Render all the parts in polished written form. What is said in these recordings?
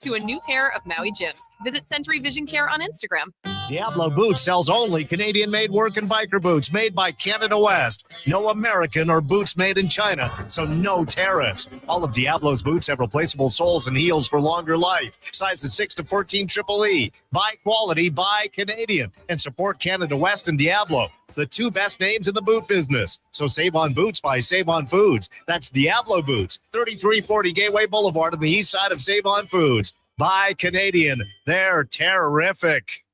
to a new pair of Maui gyms. Visit Century Vision Care on Instagram. Diablo Boots sells only Canadian-made work and biker boots made by Canada West. No American or boots made in China, so no tariffs. All of Diablo's boots have replaceable soles and heels for longer life. Sizes 6 to 14 Triple E. Buy quality, buy Canadian. And support Canada West and Diablo, the two best names in the boot business. So save on boots by Save on Foods. That's Diablo Boots, 3340 Gateway Boulevard on the east side of Save on Foods. Buy Canadian. They're terrific.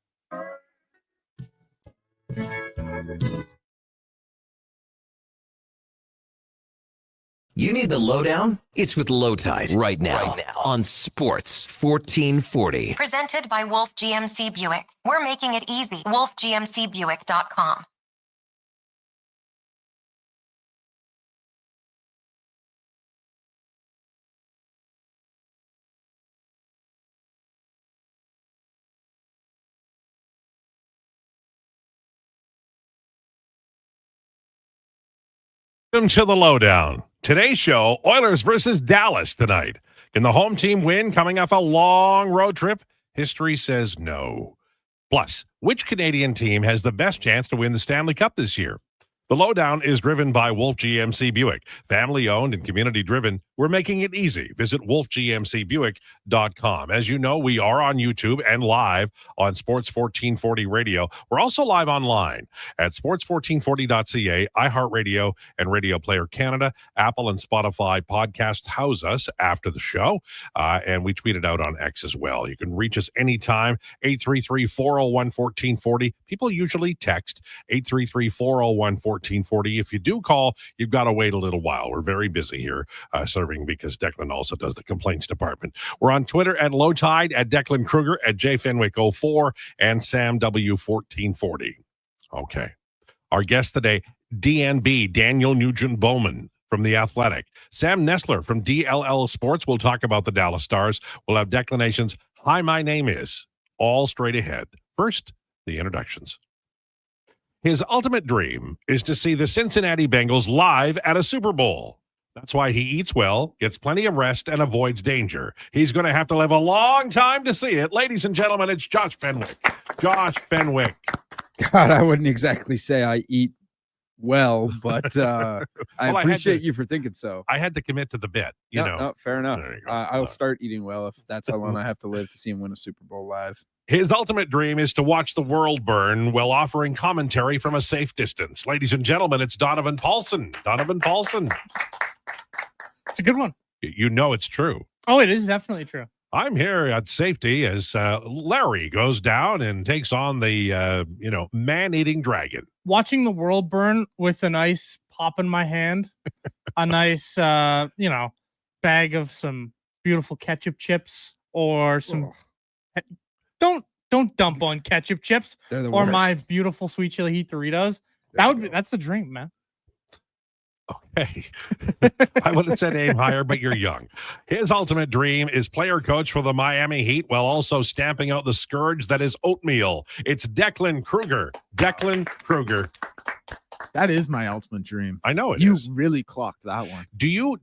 You need the lowdown? It's with Lowetide right now on Sports 1440. Presented by Wolf GMC Buick. We're making it easy. WolfGMCBuick.com. Welcome to the Lowdown. Today's show, Oilers versus Dallas tonight. Can the home team win coming off a long road trip? History says no. Plus, which Canadian team has the best chance to win the Stanley Cup this year? The Lowdown is driven by Wolf GMC Buick. Family-owned and community-driven. We're making it easy. Visit wolfgmcbuick.com. As you know, we are on YouTube and live on Sports 1440 Radio. We're also live online at sports1440.ca, iHeartRadio, and Radio Player Canada. Apple and Spotify podcasts house us after the show, and we tweet it out on X as well. You can reach us anytime, 833-401-1440. People usually text 833-401-1440. If you do call, you've got to wait a little while. We're very busy here serving because Declan also does the complaints department. We're on Twitter at Lowetide, at Declan Krueger, at JFenwick04, and Sam W1440. Okay. Our guest today, DNB, Daniel Nugent-Bowman from The Athletic. Sam Nestler from DLL Sports. We'll talk about the Dallas Stars. We'll have declinations. Hi, my name is. All straight ahead. First, the introductions. His ultimate dream is to see the Cincinnati Bengals live at a Super Bowl. That's why he eats well, gets plenty of rest, and avoids danger. He's going to have to live a long time to see it. Ladies and gentlemen, it's Josh Fenwick. Josh Fenwick. God, I wouldn't exactly say I eat well, but I appreciate you for thinking so. I had to commit to the bit, you know. No, fair enough. I'll start eating well if that's how long I have to live to see him win a Super Bowl live. His ultimate dream is to watch the world burn while offering commentary from a safe distance. Ladies and gentlemen, it's Donovan Paulson. Donovan Paulson. It's a good one. You know it's true. Oh, it is definitely true. I'm here at safety as Larry goes down and takes on the, man-eating dragon. Watching the world burn with a nice pop in my hand, a nice, bag of some beautiful ketchup chips or some... Don't dump on ketchup chips or worst. My beautiful sweet chili heat Doritos. That's the dream, man. Okay. I would have said aim higher, but you're young. His ultimate dream is player coach for the Miami Heat while also stamping out the scourge that is oatmeal. It's Declan Krueger. Declan Krueger. That is my ultimate dream. I know it is. You really clocked that one. Do you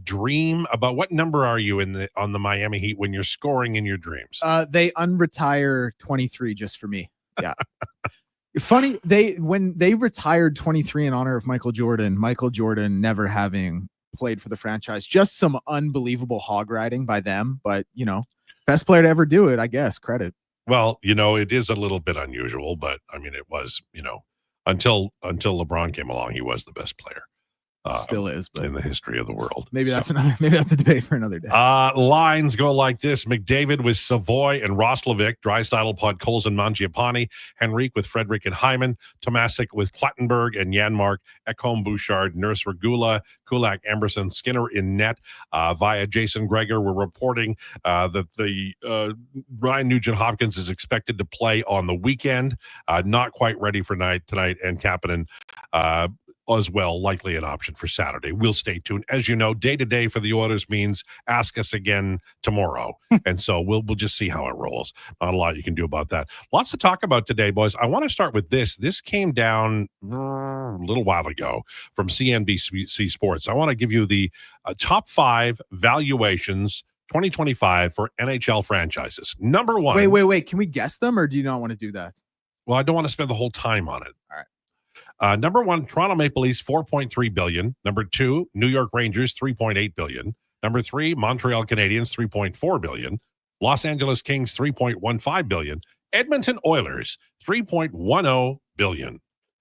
dream about what number are you on the Miami Heat when you're scoring in your dreams? They unretire 23 just for me. Yeah. Funny, when they retired 23 in honor of Michael Jordan never having played for the franchise, just some unbelievable hog riding by them, but best player to ever do it, I guess. Credit. Well, it is a little bit unusual, but I mean it was, until LeBron came along, he was the best player. Still is, but in the history of the world. Maybe that's a debate for another day. Lines go like this: McDavid with Savoy and Roslovic, Draisaitl, Podkolzin, and Mangiapane, Henrique with Frederick and Hyman, Tomasic with Plattenberg and Janmark, Ekholm, Bouchard, Nurse Regula, Kulak, Emberson, Skinner in net. Via Jason Greger, we're reporting that the Ryan Nugent-Hopkins is expected to play on the weekend. Not quite ready for tonight, and Kapanen as well, likely an option for Saturday. We'll stay tuned. As you know, day-to-day for the Oilers means ask us again tomorrow. And so we'll just see how it rolls. Not a lot you can do about that. Lots to talk about today, boys. I want to start with this. This came down a little while ago from CNBC Sports. I want to give you the top 5 valuations 2025 for NHL franchises. Number one. Wait. Can we guess them, or do you not want to do that? Well, I don't want to spend the whole time on it. All right. Number one, Toronto Maple Leafs, $4.3 billion. Number two, New York Rangers, $3.8 billion. Number three, Montreal Canadiens, $3.4 billion. Los Angeles Kings, $3.15 billion. Edmonton Oilers, $3.10 billion.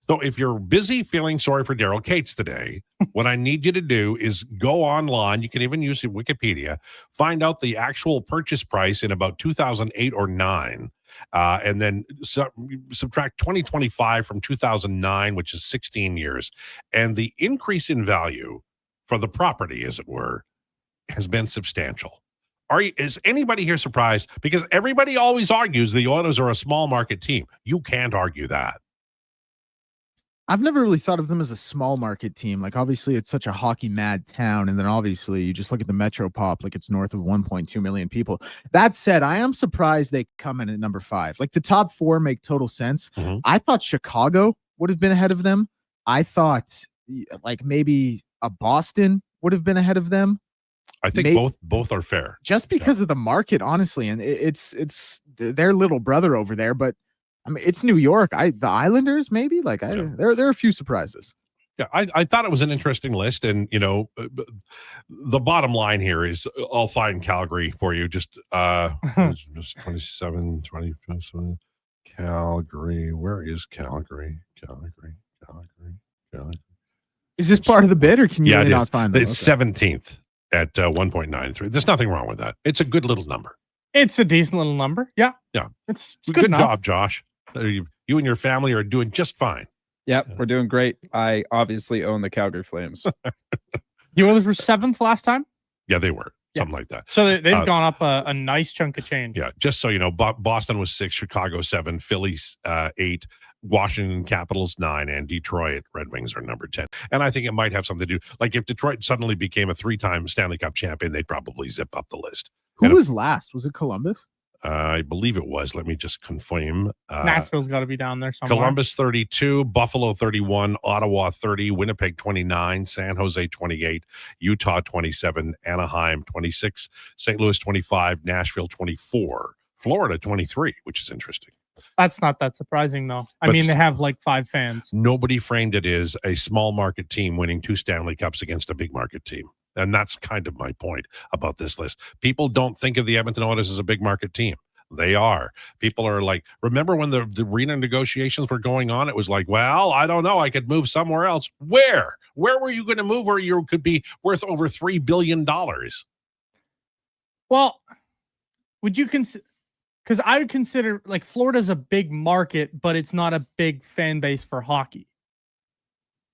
So if you're busy feeling sorry for Daryl Cates today, what I need you to do is go online. You can even use Wikipedia. Find out the actual purchase price in about 2008 or 9. And then subtract 2025 from 2009, which is 16 years. And the increase in value for the property, as it were, has been substantial. Is anybody here surprised? Because everybody always argues the Oilers are a small market team. You can't argue that. I've never really thought of them as a small market team. Like, obviously, it's such a hockey mad town. And then obviously you just look at the Metro Pop, like it's north of 1.2 million people. That said, I am surprised they come in at number 5. Like, the top 4 make total sense. Mm-hmm. I thought Chicago would have been ahead of them. I thought like maybe a Boston would have been ahead of them. I think both are fair. Just because of the market, honestly. And it's their little brother over there, but I mean, it's New York. The Islanders, maybe. Like, there are a few surprises. Yeah, I thought it was an interesting list, and the bottom line here is I'll find Calgary for you. Just 27, 27. Calgary. Where is Calgary? Calgary. Is this part of the bid, or can you really not find them? It's 17th at 1.93. There's nothing wrong with that. It's a good little number. It's a decent little number. Yeah. It's good job, Josh. You and your family are doing just fine. Yep, we're doing great. I obviously own the Calgary Flames. The Oilers were 7th last time? Yeah, they were. Something like that. So they've gone up a nice chunk of change. Yeah, just so you know, Boston was 6, Chicago 7, Phillies 8, Washington Capitals 9, and Detroit Red Wings are number 10. And I think it might have something to do. Like, if Detroit suddenly became a 3-time Stanley Cup champion, they'd probably zip up the list. Who was last? Was it Columbus? I believe it was. Let me just confirm. Nashville's got to be down there somewhere. Columbus 32, Buffalo 31, Ottawa 30, Winnipeg 29, San Jose 28, Utah 27, Anaheim 26, St. Louis 25, Nashville 24, Florida 23, which is interesting. That's not that surprising, though. I mean, they have like 5 fans. Nobody framed it as a small market team winning 2 Stanley Cups against a big market team. And that's kind of my point about this list. People don't think of the Edmonton Oilers as a big market team. They are. People are like, remember when the arena negotiations were going on? It was like, well, I don't know. I could move somewhere else. Where? Where were you going to move where you could be worth over $3 billion? Well, would you consider... Because I would consider, like, Florida's a big market, but it's not a big fan base for hockey.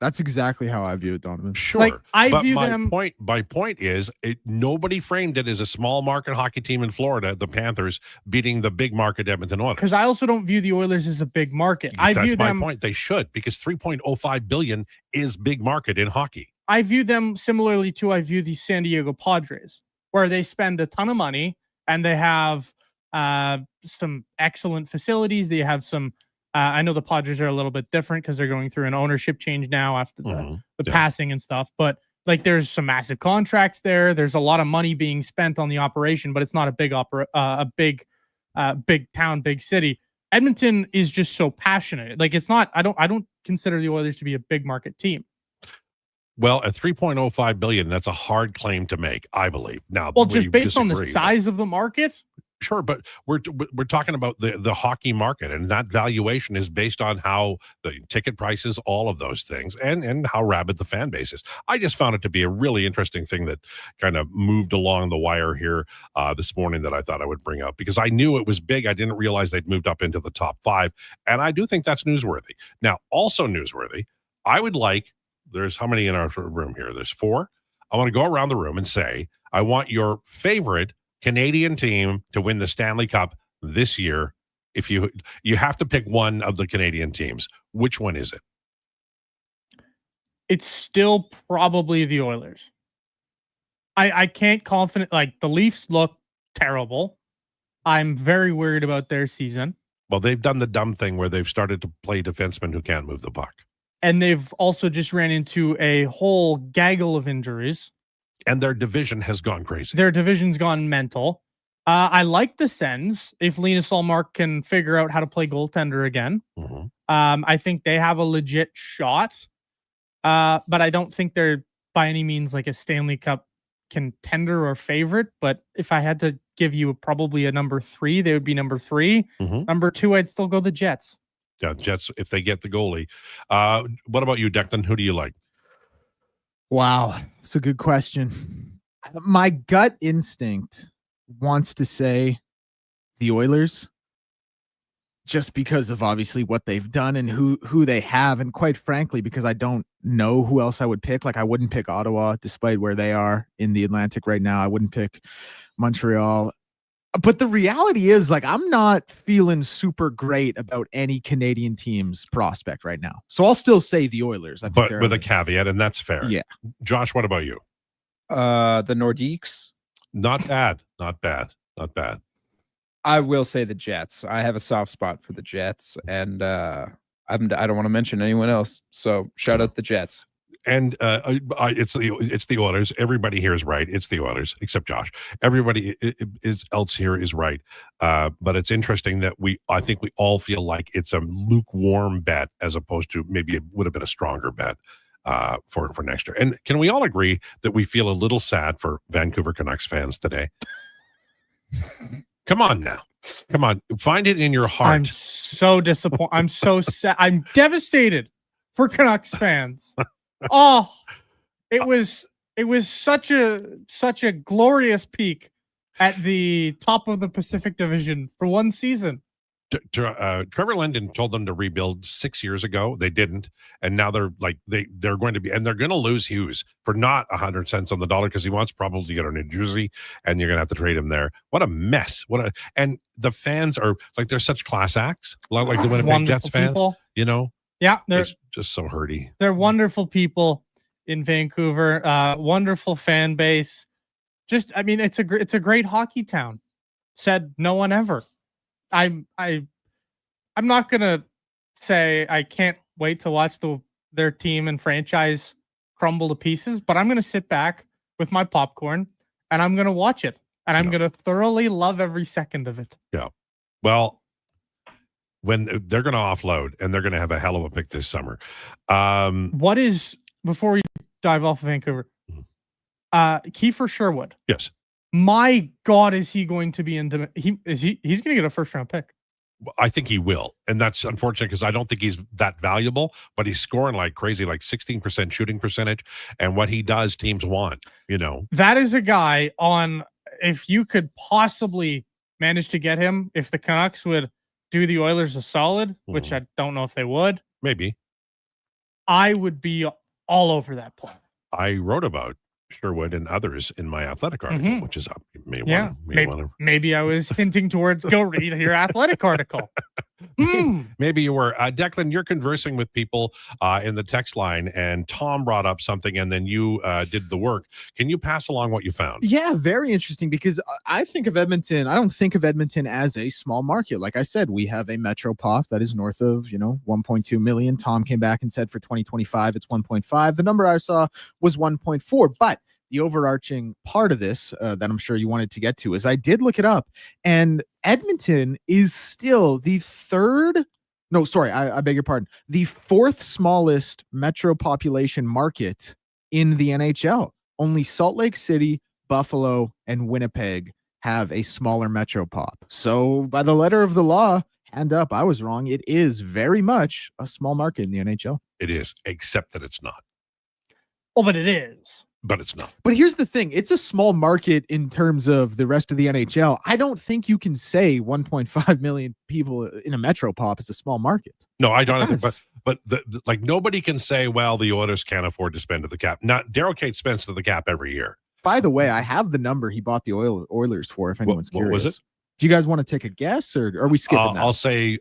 That's exactly how I view it, Donovan. Sure. Like, My point is, nobody framed it as a small market hockey team in Florida, the Panthers, beating the big market Edmonton Oilers. Because I also don't view the Oilers as a big market. That's my point. They should, because $3.05 billion is big market in hockey. I view them similarly to I view the San Diego Padres, where they spend a ton of money and they have some excellent facilities. They have some. I know the Padres are a little bit different because they're going through an ownership change now after the passing and stuff. But like, there's some massive contracts there. There's a lot of money being spent on the operation, but it's not a big big town, big city. Edmonton is just so passionate. Like, it's not. I don't consider the Oilers to be a big market team. Well, at $3.05 billion, that's a hard claim to make, I believe. Now, well, just based on the size of the market. Sure, but we're talking about the hockey market, and that valuation is based on how the ticket prices, all of those things, and how rabid the fan base is. I just found it to be a really interesting thing that kind of moved along the wire here this morning that I thought I would bring up, because I knew it was big. I didn't realize they'd moved up into the top 5, and I do think that's newsworthy. Now, also newsworthy, I would like, there's how many in our room here? There's 4. I want to go around the room and say, I want your favorite Canadian team to win the Stanley Cup this year. If you have to pick one of the Canadian teams, which one is it? It's still probably the Oilers. I can't confident, like, the Leafs look terrible. I'm very worried about their season. Well, they've done the dumb thing where they've started to play defensemen who can't move the puck. And they've also just ran into a whole gaggle of injuries. And their division has gone crazy. Their division's gone mental. I like the Sens if Linus Ullmark can figure out how to play goaltender again. Mhm. I think they have a legit shot, but I don't think they're by any means like a Stanley Cup contender or favorite. But if I had to give you probably a number 3, they would be number 3. Mhm. Number 2, I'd still go the Jets. Yeah, Jets, if they get the goalie. What about you, Declan? Who do you like? Wow, it's a good question. My gut instinct wants to say the Oilers, just because of obviously what they've done and who they have, and quite frankly, because I don't know who else I would pick. Like, I wouldn't pick Ottawa, despite where they are in the Atlantic right now. I wouldn't pick Montreal. But the reality is, like, I'm not feeling super great about any Canadian team's prospect right now. So I'll still say the Oilers. I think But they're with a caveat, and that's fair. Yeah. Josh, what about you? The Nordiques. Not bad. Not bad. Not bad. I will say the Jets. I have a soft spot for the Jets, and I don't want to mention anyone else. So shout out the Jets. And it's the Oilers. Everybody here is right. It's the Oilers, except Josh. Everybody else here is right. But it's interesting that I think we all feel like it's a lukewarm bet as opposed to maybe it would have been a stronger bet for next year. And can we all agree that we feel a little sad for Vancouver Canucks fans today? Come on now. Come on. Find it in your heart. I'm so disappointed. I'm so sad. I'm devastated for Canucks fans. Oh, it was such a glorious peak at the top of the Pacific Division for one season. Trevor Linden told them to rebuild 6 years ago. They didn't, and now they're going to be, and they're going to lose Hughes for not 100 cents on the dollar because he wants probably to get a New Jersey, and you're going to have to trade him there. What a mess! And the fans are like, they're such class acts, like the Winnipeg Jets fans. You know, yeah, they're just so hurty. They're wonderful people in Vancouver. Wonderful fan base. Just, I mean, it's a great hockey town. Said no one ever. I'm not gonna say I can't wait to watch their team and franchise crumble to pieces, but I'm gonna sit back with my popcorn and I'm gonna watch it, and I'm gonna thoroughly love every second of it. Yeah. Well, when they're gonna offload and they're gonna have a hell of a pick this summer. What is, before we dive off of Vancouver, Kiefer Sherwood? Yes. My God, is he going to be into? He's going to get a first round pick. I think he will, and that's unfortunate because I don't think he's that valuable. But he's scoring like crazy, like 16% shooting percentage, and what he does, teams want. You know, that is a guy on. If you could possibly manage to get him, if the Canucks would do the Oilers a solid, which I don't know if they would, maybe I would be all over that play. I wrote about Sherwood and others in my Athletic article, which is up. Maybe I was hinting towards go read your Athletic article. Maybe you were. Declan, you're conversing with people in the text line, and Tom brought up something, and then you did the work. Can you pass along what you found? Yeah, very interesting, because I think of Edmonton. I don't think of Edmonton as a small market. Like I said, we have a Metro pop that is north of 1.2 million. Tom came back and said for 2025 it's 1.5. The number I saw was 1.4, but the overarching part of this that I'm sure you wanted to get to is I did look it up, and Edmonton is still the I beg your pardon, the fourth smallest metro population market in the NHL. Only Salt Lake City, Buffalo, and Winnipeg have a smaller metro pop. So by the letter of the law, hand up, I was wrong. It is very much a small market in the NHL. It is, except that it's not. Oh, but it is. But it's not. But here's the thing. It's a small market in terms of the rest of the NHL. I don't think you can say 1.5 million people in a metro pop is a small market. No, I don't. But like nobody can say, well, the Oilers can't afford to spend to the cap. Not Daryl Cates spends to the cap every year. By the way, I have the number he bought the Oilers for, if anyone's curious. What was it? Do you guys want to take a guess, or are we skipping that? I'll say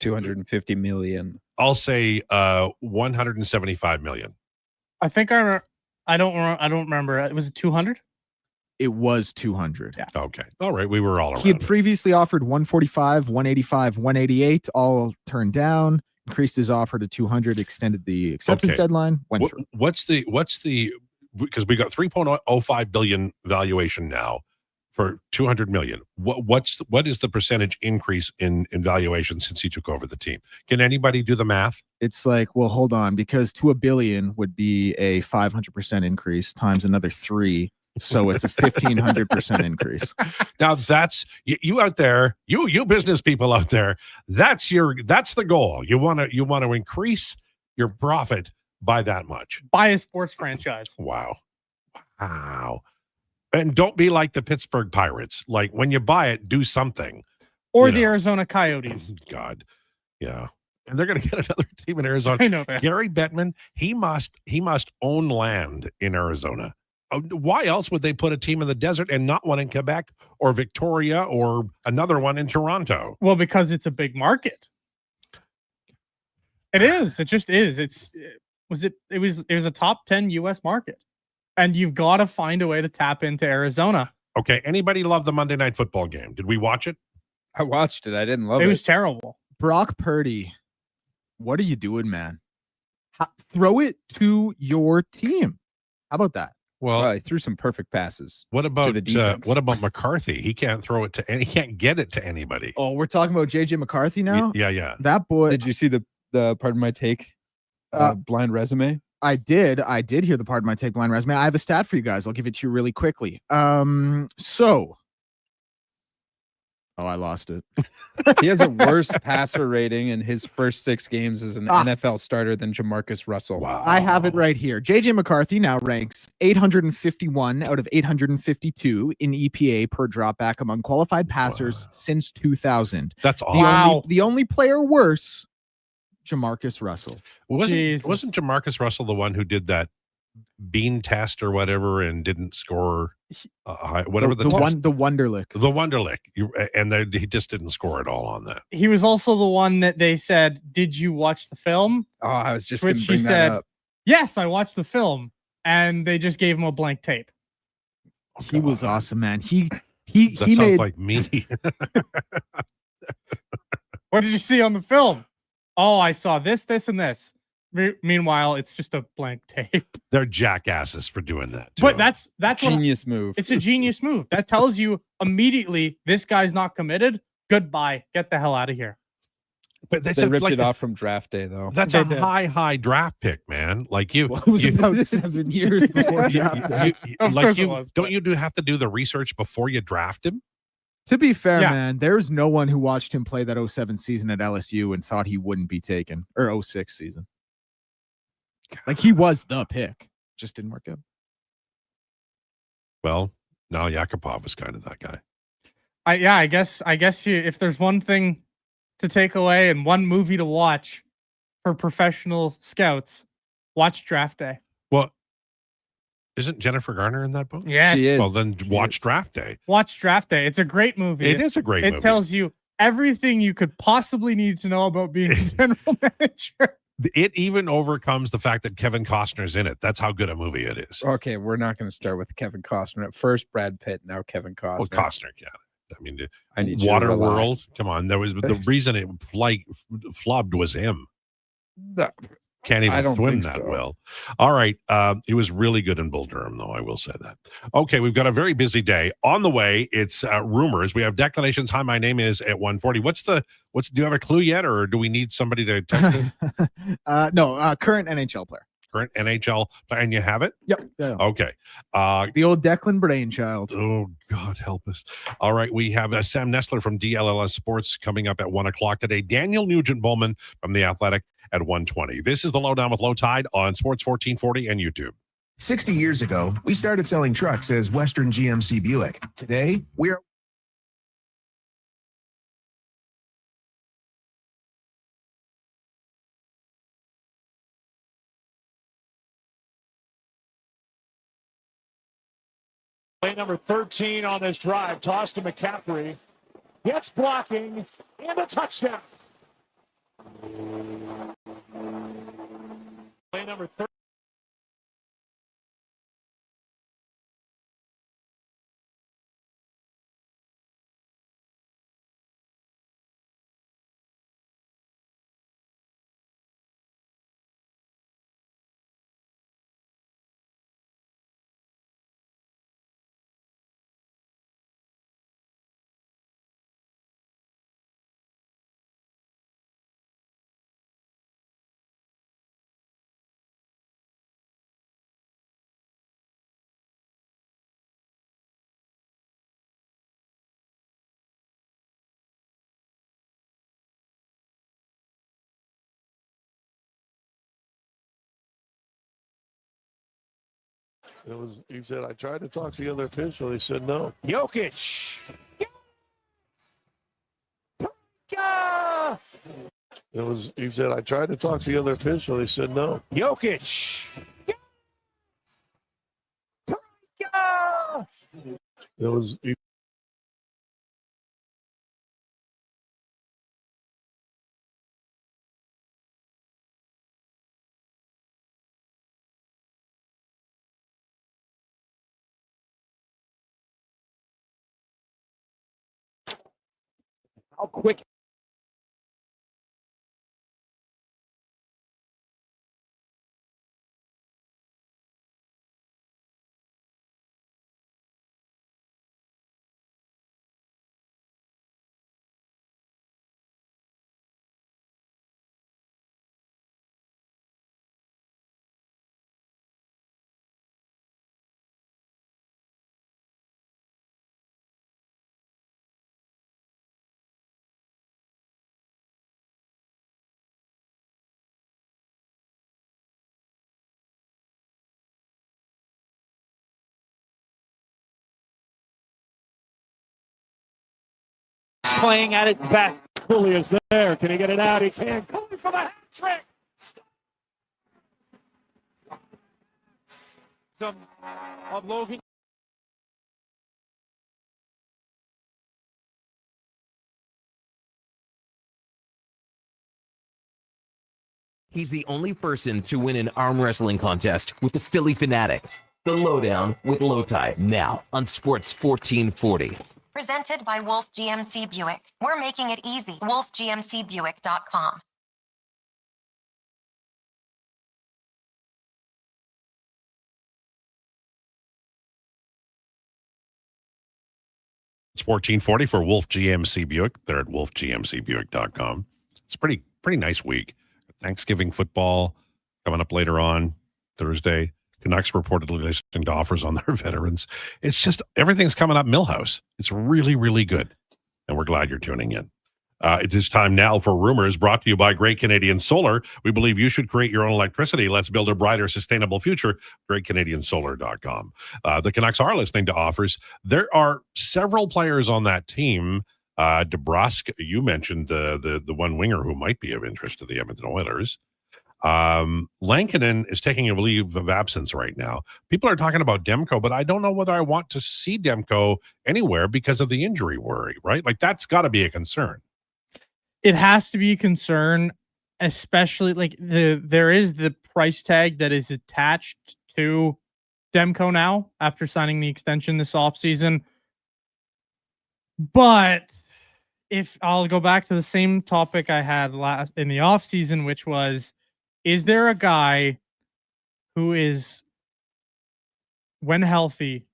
250 million. I'll say 175 million. I think I don't remember. Was it 200? It was 200. Yeah. Okay. All right. We were all around. He had previously offered 145, 185, 188, all turned down. Increased his offer to 200, extended the acceptance deadline. Went through. What's the because we got 3.05 billion valuation now for 200 million. What is the percentage increase in valuation since he took over the team? Can anybody do the math? It's like, well, hold on, because to a billion would be a 500% increase times another 3. So it's a 1,500% increase. Now that's you out there, you business people out there. That's the goal. You want to increase your profit by that much. Buy a sports franchise. Wow. And don't be like the Pittsburgh Pirates. Like when you buy it, do something. Or the Arizona Coyotes. God. Yeah. And they're going to get another team in Arizona. I know that. Gary Bettman, he must own land in Arizona. Why else would they put a team in the desert and not one in Quebec or Victoria or another one in Toronto? Well, because it's a big market. It is. It just is. It was a top 10 US market. And you've got to find a way to tap into Arizona. Okay. Anybody love the Monday Night Football game? Did we watch it? I watched it. I didn't love it. It was terrible. Brock Purdy, what are you doing, man? Throw it to your team. How about that? Well, he threw some perfect passes. What about the defense. what about McCarthy? He can't throw it he can't get it to anybody. Oh, we're talking about JJ McCarthy now? Yeah. That boy. Did you see the pardon my take blind resume? I did hear the pardon my take blind resume. I have a stat for you guys. I'll give it to you really quickly. I lost it. He has a worse passer rating in his first 6 games as an NFL starter than Jamarcus Russell. Wow. I have it right here. JJ McCarthy now ranks 851 out of 852 in EPA per dropback among qualified passers since 2000. That's awesome. The only player worse, Jamarcus Russell. Wasn't Jamarcus Russell the one who did that bean test or whatever and didn't score whatever the Wonderlick. The Wonderlick. He just didn't score at all on that. He was also the one that they said, "Did you watch the film?" Oh, I was just going to to bring that up. "Yes, I watched the film," and they just gave him a blank tape. He was awesome, man. That he sounds made like me. What did you see on the film? Oh, I saw this, and this. Meanwhile, it's just a blank tape. They're jackasses for doing that too. But that's Genius move. It's a genius move. That tells you immediately this guy's not committed. Goodbye. Get the hell out of here. But They ripped it off from draft day, though. That's a high draft pick, man. Like you, Well, it was about 7 years before draft day. Don't you have to do the research before you draft him? To be fair, Yeah. man, there's no one who watched him play that 07 season at LSU and thought he wouldn't be taken, or 06 season. Like, he was the pick. Just didn't work out. Well, now Yakupov is kind of that guy. I guess if there's one thing to take away and one movie to watch for professional scouts, watch Draft Day. Well, isn't Jennifer Garner in that book? Yes. She is. Well, then watch Draft Day. Watch Draft Day. It's a great movie. It is a great movie. It tells you everything you could possibly need to know about being a general manager. It even overcomes the fact that Kevin Costner's in it. That's how good a movie it is. Okay, we're not going to start with Kevin Costner. At first, Brad Pitt, now Kevin Costner. Well, Costner, yeah. I mean, I need you to Water relax. World. Come on, there was the reason it flubbed was him. Can't I even don't swim think that so. well. All right. He was really good in Bull Durham, though, I will say that. Okay, we've got a very busy day. On the way, it's rumors. We have declinations. Hi, my name is at 1:40. Do you have a clue yet, or do we need somebody to text us? No, current NHL player. Current NHL, and you have it? Yep. Yeah. Okay. The old Declan brainchild. Oh, God help us. All right. We have Sam Nestler from DLLS Sports coming up at 1 o'clock today. Daniel Nugent-Bowman from The Athletic at 1:20. This is the Lowdown with Lowetide on Sports 1440 and YouTube. 60 years ago, we started selling trucks as Western GMC Buick. Today, we are Play number 13 on this drive. Toss to McCaffrey. Gets blocking and a touchdown. Play number 13. He said, I tried to talk to the other official. He said no. Jokic. He said, I tried to talk to the other official. He said no. Jokic. How quick? Playing at its best. Cooley is there. Can he get it out? He can. Cooley for the hat trick. Some of Logan. He's the only person to win an arm wrestling contest with the Philly Fanatic. The Lowdown with Lowetide, now on Sports 1440. Presented by Wolf GMC Buick. We're making it easy. WolfGMCBuick.com. It's 1440 for Wolf GMC Buick. They're at wolfgmcbuick.com. It's a pretty nice week. Thanksgiving football coming up later on Thursday. Canucks reportedly listening to offers on their veterans. It's just everything's coming up Millhouse. It's really, really good. And we're glad you're tuning in. It is time now for Rumors, brought to you by Great Canadian Solar. We believe you should create your own electricity. Let's build a brighter, sustainable future. GreatCanadianSolar.com. The Canucks are listening to offers. There are several players on that team. DeBrusk, you mentioned the one winger who might be of interest to the Edmonton Oilers. Lankinen is taking a leave of absence right now. People are talking about Demko, but I don't know whether I want to see Demko anywhere because of the injury worry, right? Like, that's got to be a concern. It has to be a concern, especially like there is the price tag that is attached to Demko now after signing the extension this offseason. But if I'll go back to the same topic I had last in the offseason, which was, is there a guy who is, when healthy,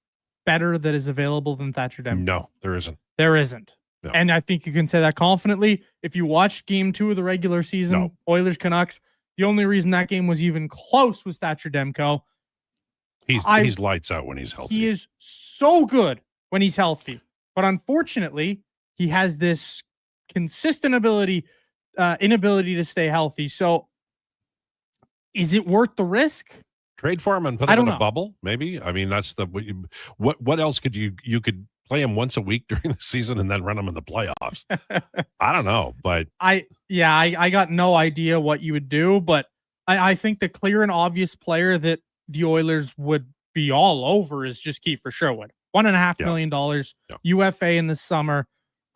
better that is available than Thatcher Demko? No, there isn't. There isn't. No. And I think you can say that confidently. If you watched game 2 of the regular season, Oilers Canucks, the only reason that game was even close was Thatcher Demko. He's lights out when he's healthy. He is so good when he's healthy. But unfortunately, he has this consistent inability to stay healthy. So is it worth the risk? Trade for him and put him in a bubble, maybe. I mean, that's what else could you could play him once a week during the season and then run him in the playoffs. I don't know, but I got no idea what you would do, but I think the clear and obvious player that the Oilers would be all over is just Kiefer Sherwood. $1.5 million UFA in the summer.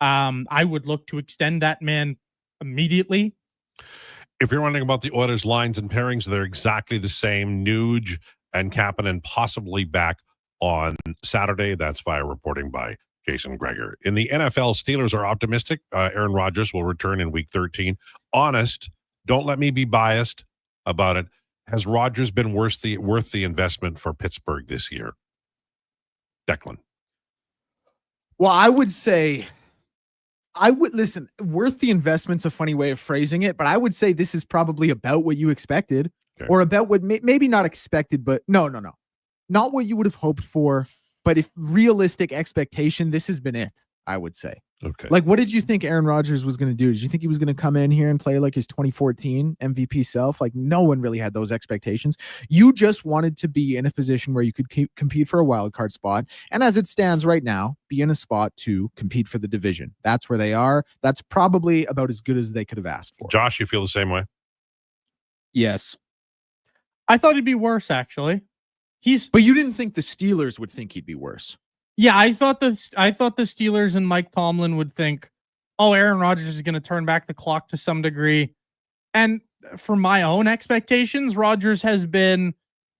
I would look to extend that man immediately. If you're wondering about the Oilers' lines and pairings, they're exactly the same. Nuge and Kapanen possibly back on Saturday. That's via reporting by Jason Gregor. In the NFL, Steelers are optimistic. Aaron Rodgers will return in Week 13. Honest, don't let me be biased about it. Has Rodgers been worth the investment for Pittsburgh this year? Declan. Well, I would say, listen, worth the investment's a funny way of phrasing it, but I would say this is probably about what you expected, or about what maybe not expected, but no. Not what you would have hoped for, but if realistic expectation, this has been it, I would say. Okay. Like, what did you think Aaron Rodgers was going to do? Did you think he was going to come in here and play like his 2014 MVP self? Like, no one really had those expectations. You just wanted to be in a position where you could compete for a wild card spot. And as it stands right now, be in a spot to compete for the division. That's where they are. That's probably about as good as they could have asked for. Josh, you feel the same way? Yes. I thought he'd be worse, actually. But you didn't think the Steelers would think he'd be worse. Yeah, I thought the Steelers and Mike Tomlin would think, oh, Aaron Rodgers is going to turn back the clock to some degree. And for my own expectations, Rodgers has been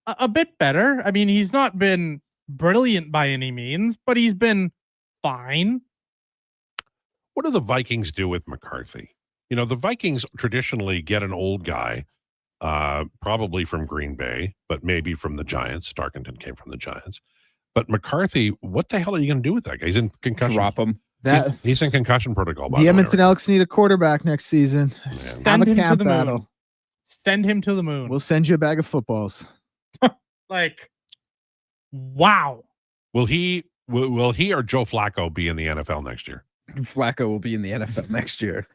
a bit better. I mean, he's not been brilliant by any means, but he's been fine. What do the Vikings do with McCarthy? You know, the Vikings traditionally get an old guy, probably from Green Bay, but maybe from the Giants. Starkington came from the Giants. But McCarthy, what the hell are you going to do with that guy? He's in concussion. Drop him. He's in concussion protocol. The Edmonton Elks need a quarterback next season. Send him to the moon. Send him to the moon. We'll send you a bag of footballs. Like, wow. Will he or Joe Flacco be in the NFL next year? Flacco will be in the NFL next year.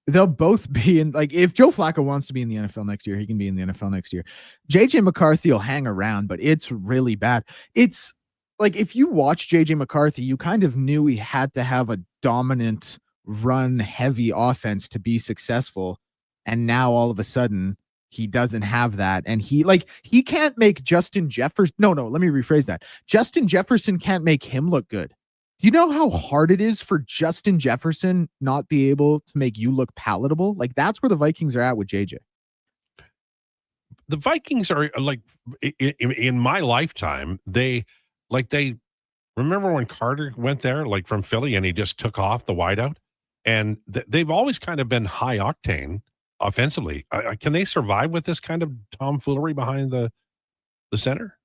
They'll both be in. Like, if Joe Flacco wants to be in the NFL next year, he can be in the NFL next year. JJ McCarthy will hang around, but it's really bad. It's like, if you watch JJ McCarthy, you kind of knew he had to have a dominant run heavy offense to be successful. And now all of a sudden he doesn't have that. And he can't make Justin Jefferson. No, let me rephrase that. Justin Jefferson can't make him look good. Do you know how hard it is for Justin Jefferson not be able to make you look palatable? Like, that's where the Vikings are at with JJ. The Vikings are like, in my lifetime, they remember when Carter went there, like from Philly, and he just took off the wideout, and they've always kind of been high octane offensively. Can they survive with this kind of tomfoolery behind the center?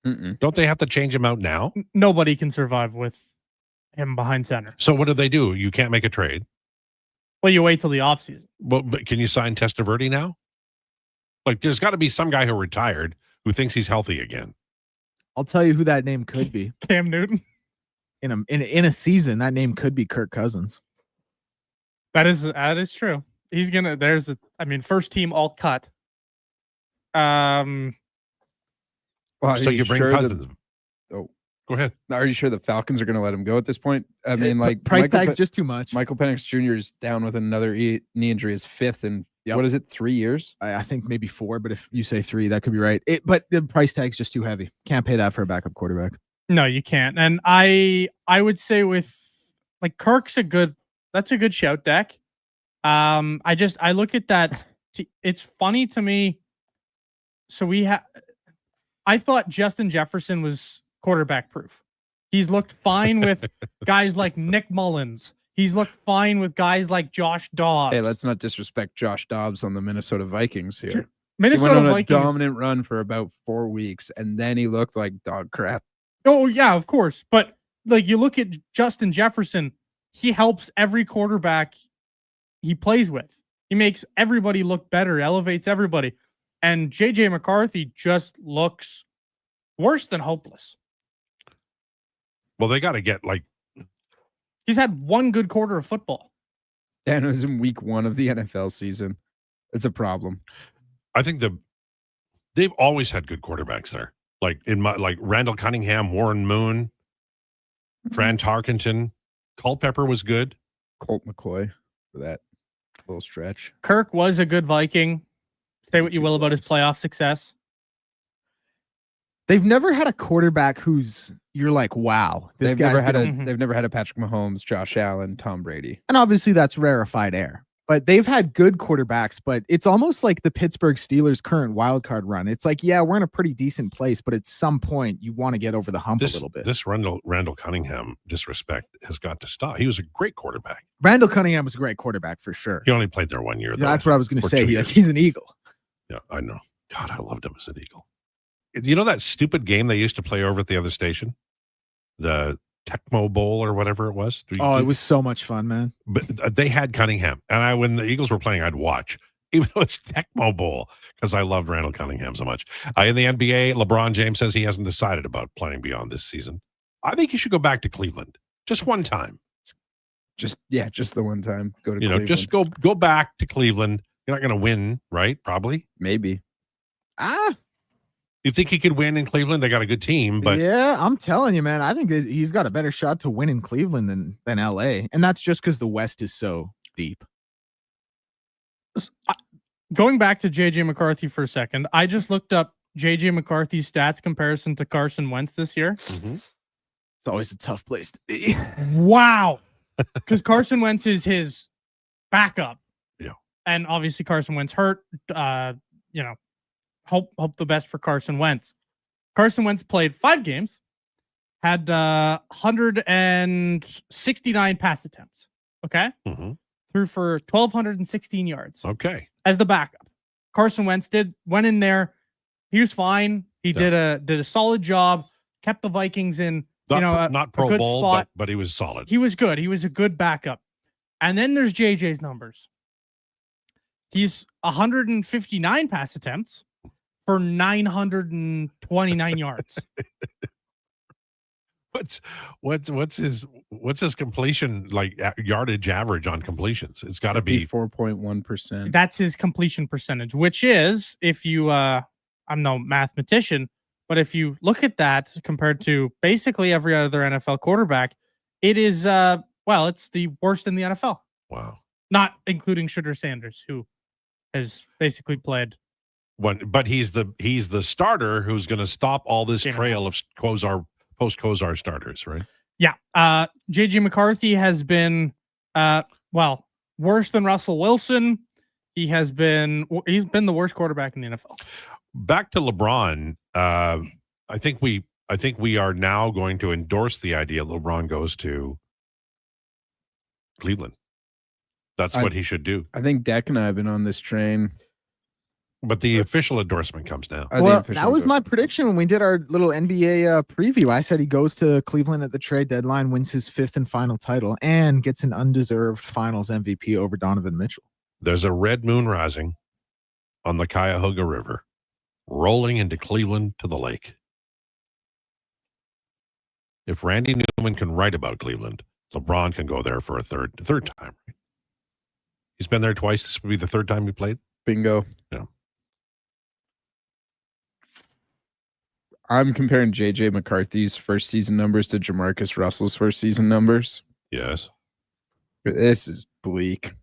Mm-mm. Don't they have to change him out now? Nobody can survive with him behind center. So what do? You can't make a trade. Well, you wait till the offseason. Well, but can you sign Testaverde now? Like, there's got to be some guy who retired who thinks he's healthy again. I'll tell you who that name could be. Cam Newton. In a season, that name could be Kirk Cousins. That is true. He's gonna. First team all cut. Well, So you bring Cousins. Go ahead. Are you sure the Falcons are going to let him go at this point? I mean, like, price tag's just too much. Michael Penix Jr. is down with another knee injury, his fifth in what is it, 3 years? I think maybe 4, but if you say 3, that could be right. But the price tag's just too heavy. Can't pay that for a backup quarterback. No, you can't. And I would say with like Kirk's that's a good shout, Deck. I look at that. It's funny to me. So I thought Justin Jefferson was quarterback proof. He's looked fine with guys like Nick Mullins. He's looked fine with guys like Josh Dobbs. Hey, let's not disrespect Josh Dobbs on the Minnesota Vikings here. Sure. Minnesota Vikings, a dominant run for about 4 weeks, and then he looked like dog crap. Oh yeah, of course. But like, you look at Justin Jefferson, he helps every quarterback he plays with. He makes everybody look better, elevates everybody. And JJ McCarthy just looks worse than hopeless. Well, they got to get he's had one good quarter of football. And it was in week 1 of the NFL season. It's a problem. I think they've always had good quarterbacks there. Like Randall Cunningham, Warren Moon, Fran Tarkenton, Culpepper was good. Colt McCoy for that little stretch. Kirk was a good Viking. Say what you will about his playoff success. They've never had a quarterback you're like, wow. They've never had a Patrick Mahomes, Josh Allen, Tom Brady. And obviously that's rarefied air. But they've had good quarterbacks, but it's almost like the Pittsburgh Steelers' current wild card run. It's like, yeah, we're in a pretty decent place, but at some point you want to get over the hump a little bit. This Randall Cunningham disrespect has got to stop. He was a great quarterback. Randall Cunningham was a great quarterback for sure. He only played there 1 year. Yeah, that's what I was going to say. He's an Eagle. Yeah, I know. God, I loved him as an Eagle. You know that stupid game they used to play over at the other station? The Tecmo Bowl or whatever it was. It was so much fun, man. But they had Cunningham, and when the Eagles were playing, I'd watch, even though it's Tecmo Bowl, because I loved Randall Cunningham so much. In the NBA, LeBron James says he hasn't decided about playing beyond this season. I think he should go back to Cleveland just one time. Just the one time. Go to You know, Cleveland. just go back to Cleveland. You're not going to win, right? Probably. Maybe. You think he could win in Cleveland? They got a good team, but yeah, I'm telling you, man, I think that he's got a better shot to win in Cleveland than LA. And that's just because the West is so deep. Going back to JJ McCarthy for a second, I just looked up JJ McCarthy's stats comparison to Carson Wentz this year. It's always a tough place to be. Wow. Because Carson Wentz is his backup. Yeah. And obviously Carson Wentz hurt. Hope the best for Carson Wentz. Carson Wentz played 5 games, had 169 pass attempts. Okay. Threw for 1,216 yards. Okay. As the backup. Carson Wentz went in there. He was fine. He did a solid job, kept the Vikings in, Not Pro good Bowl, spot. but he was solid. He was good. He was a good backup. And then there's JJ's numbers. He's 159 pass attempts for 929 yards. What's his completion yardage average on completions? It's got to be 4.1%. That's his completion percentage, which is, if you I'm no mathematician, but if you look at that compared to basically every other NFL quarterback, it is it's the worst in the NFL. Wow. Not including Shedeur Sanders, who has basically played but he's the starter who's going to stop all this trail of post-Kozar starters, right? Yeah. JJ McCarthy has been worse than Russell Wilson. He's been the worst quarterback in the NFL. Back to LeBron, I think we are now going to endorse the idea LeBron goes to Cleveland. That's what he should do. I think Deck and I have been on this train. But the official endorsement comes now. Well, that was my prediction when we did our little NBA preview. I said he goes to Cleveland at the trade deadline, wins his 5th and final title, and gets an undeserved finals MVP over Donovan Mitchell. There's a red moon rising on the Cuyahoga River, rolling into Cleveland to the lake. If Randy Newman can write about Cleveland, LeBron can go there for a third time. Right? He's been there twice. This would be the 3rd time he played. Bingo. Yeah. I'm comparing JJ McCarthy's first season numbers to Jamarcus Russell's first season numbers. Yes. This is bleak.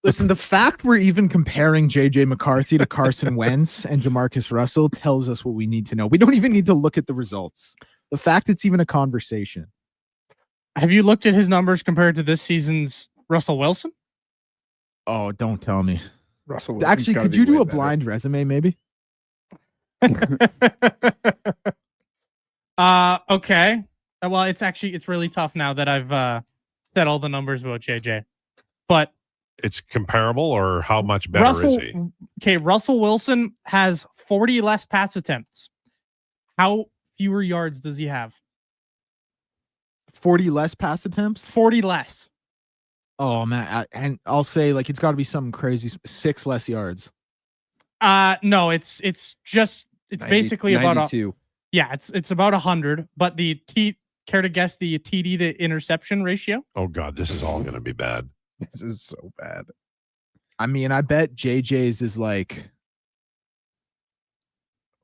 Listen, the fact we're even comparing JJ McCarthy to Carson Wentz and Jamarcus Russell tells us what we need to know. We don't even need to look at the results. The fact it's even a conversation. Have you looked at his numbers compared to this season's Russell Wilson? Oh, don't tell me. Russell Wilson's actually, could you do a blind resume maybe? Okay. Well, it's really tough now that I've said all the numbers about JJ. But it's comparable, or how much better is he? Okay, Russell Wilson has 40 less pass attempts. How fewer yards does he have? 40 less pass attempts? 40 less. Oh man, and I'll say it's got to be something crazy. 6 less yards. No, it's basically 92. about it's about 100. But care to guess the TD to interception ratio? Oh God, this is all going to be bad. This is so bad. I mean, I bet JJ's is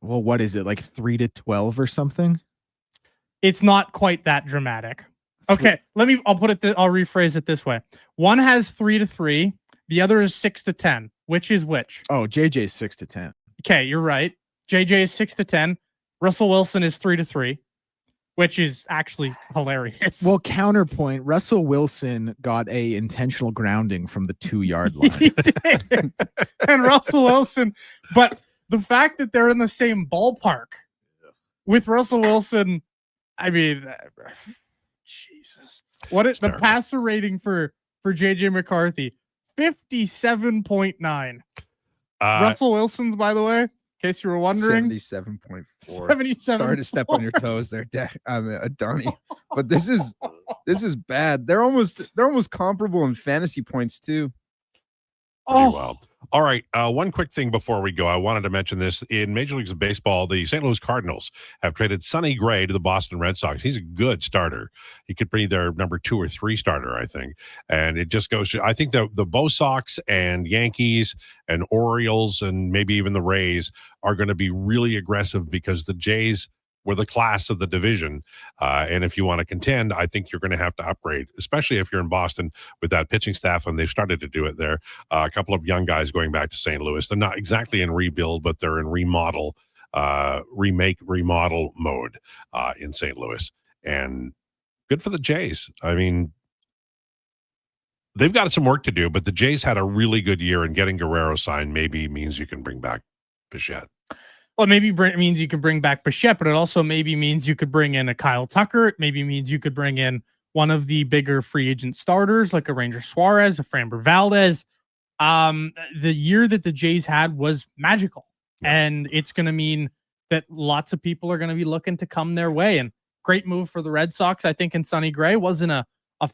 what is it, 3 to 12 or something? It's not quite that dramatic. Okay, I'll rephrase it this way. One has 3 to 3. The other is 6 to 10. Which is which? Oh, JJ's 6 to 10. Okay, you're right. JJ is 6 to 10. Russell Wilson is 3 to 3, which is actually hilarious. Well, counterpoint, Russell Wilson got a intentional grounding from the 2-yard line. He did. And Russell Wilson, but the fact that they're in the same ballpark with Russell Wilson, I mean, Jesus. What is the passer rating for JJ McCarthy? 57.9. Russell Wilson's, by the way, in case you were wondering, 77.4. 77. Sorry to step on your toes there, Donnie. But this is bad. They're almost comparable in fantasy points too. Pretty Oh, wild. All right. One quick thing before we go. I wanted to mention this. In Major Leagues of Baseball, the St. Louis Cardinals have traded Sonny Gray to the Boston Red Sox. He's a good starter. He could be their number 2 or 3 starter, I think. And it just goes to, I think the Bo Sox and Yankees and Orioles and maybe even the Rays are going to be really aggressive because the Jays were the class of the division. And if you want to contend, I think you're going to have to upgrade, especially if you're in Boston with that pitching staff, and they've started to do it there. A couple of young guys going back to St. Louis. They're not exactly in rebuild, but they're in remodel, remodel mode in St. Louis. And good for the Jays. I mean, they've got some work to do, but the Jays had a really good year, and getting Guerrero signed maybe means you can bring back Bichette. well, maybe it means you could bring back Bichette, but it also maybe means you could bring in a Kyle Tucker. It maybe means you could bring in one of the bigger free agent starters like a Ranger Suarez, a Framber Valdez. The year that the Jays had was magical, and it's going to mean that lots of people are going to be looking to come their way. And great move for the Red Sox. I think in Sonny Gray wasn't a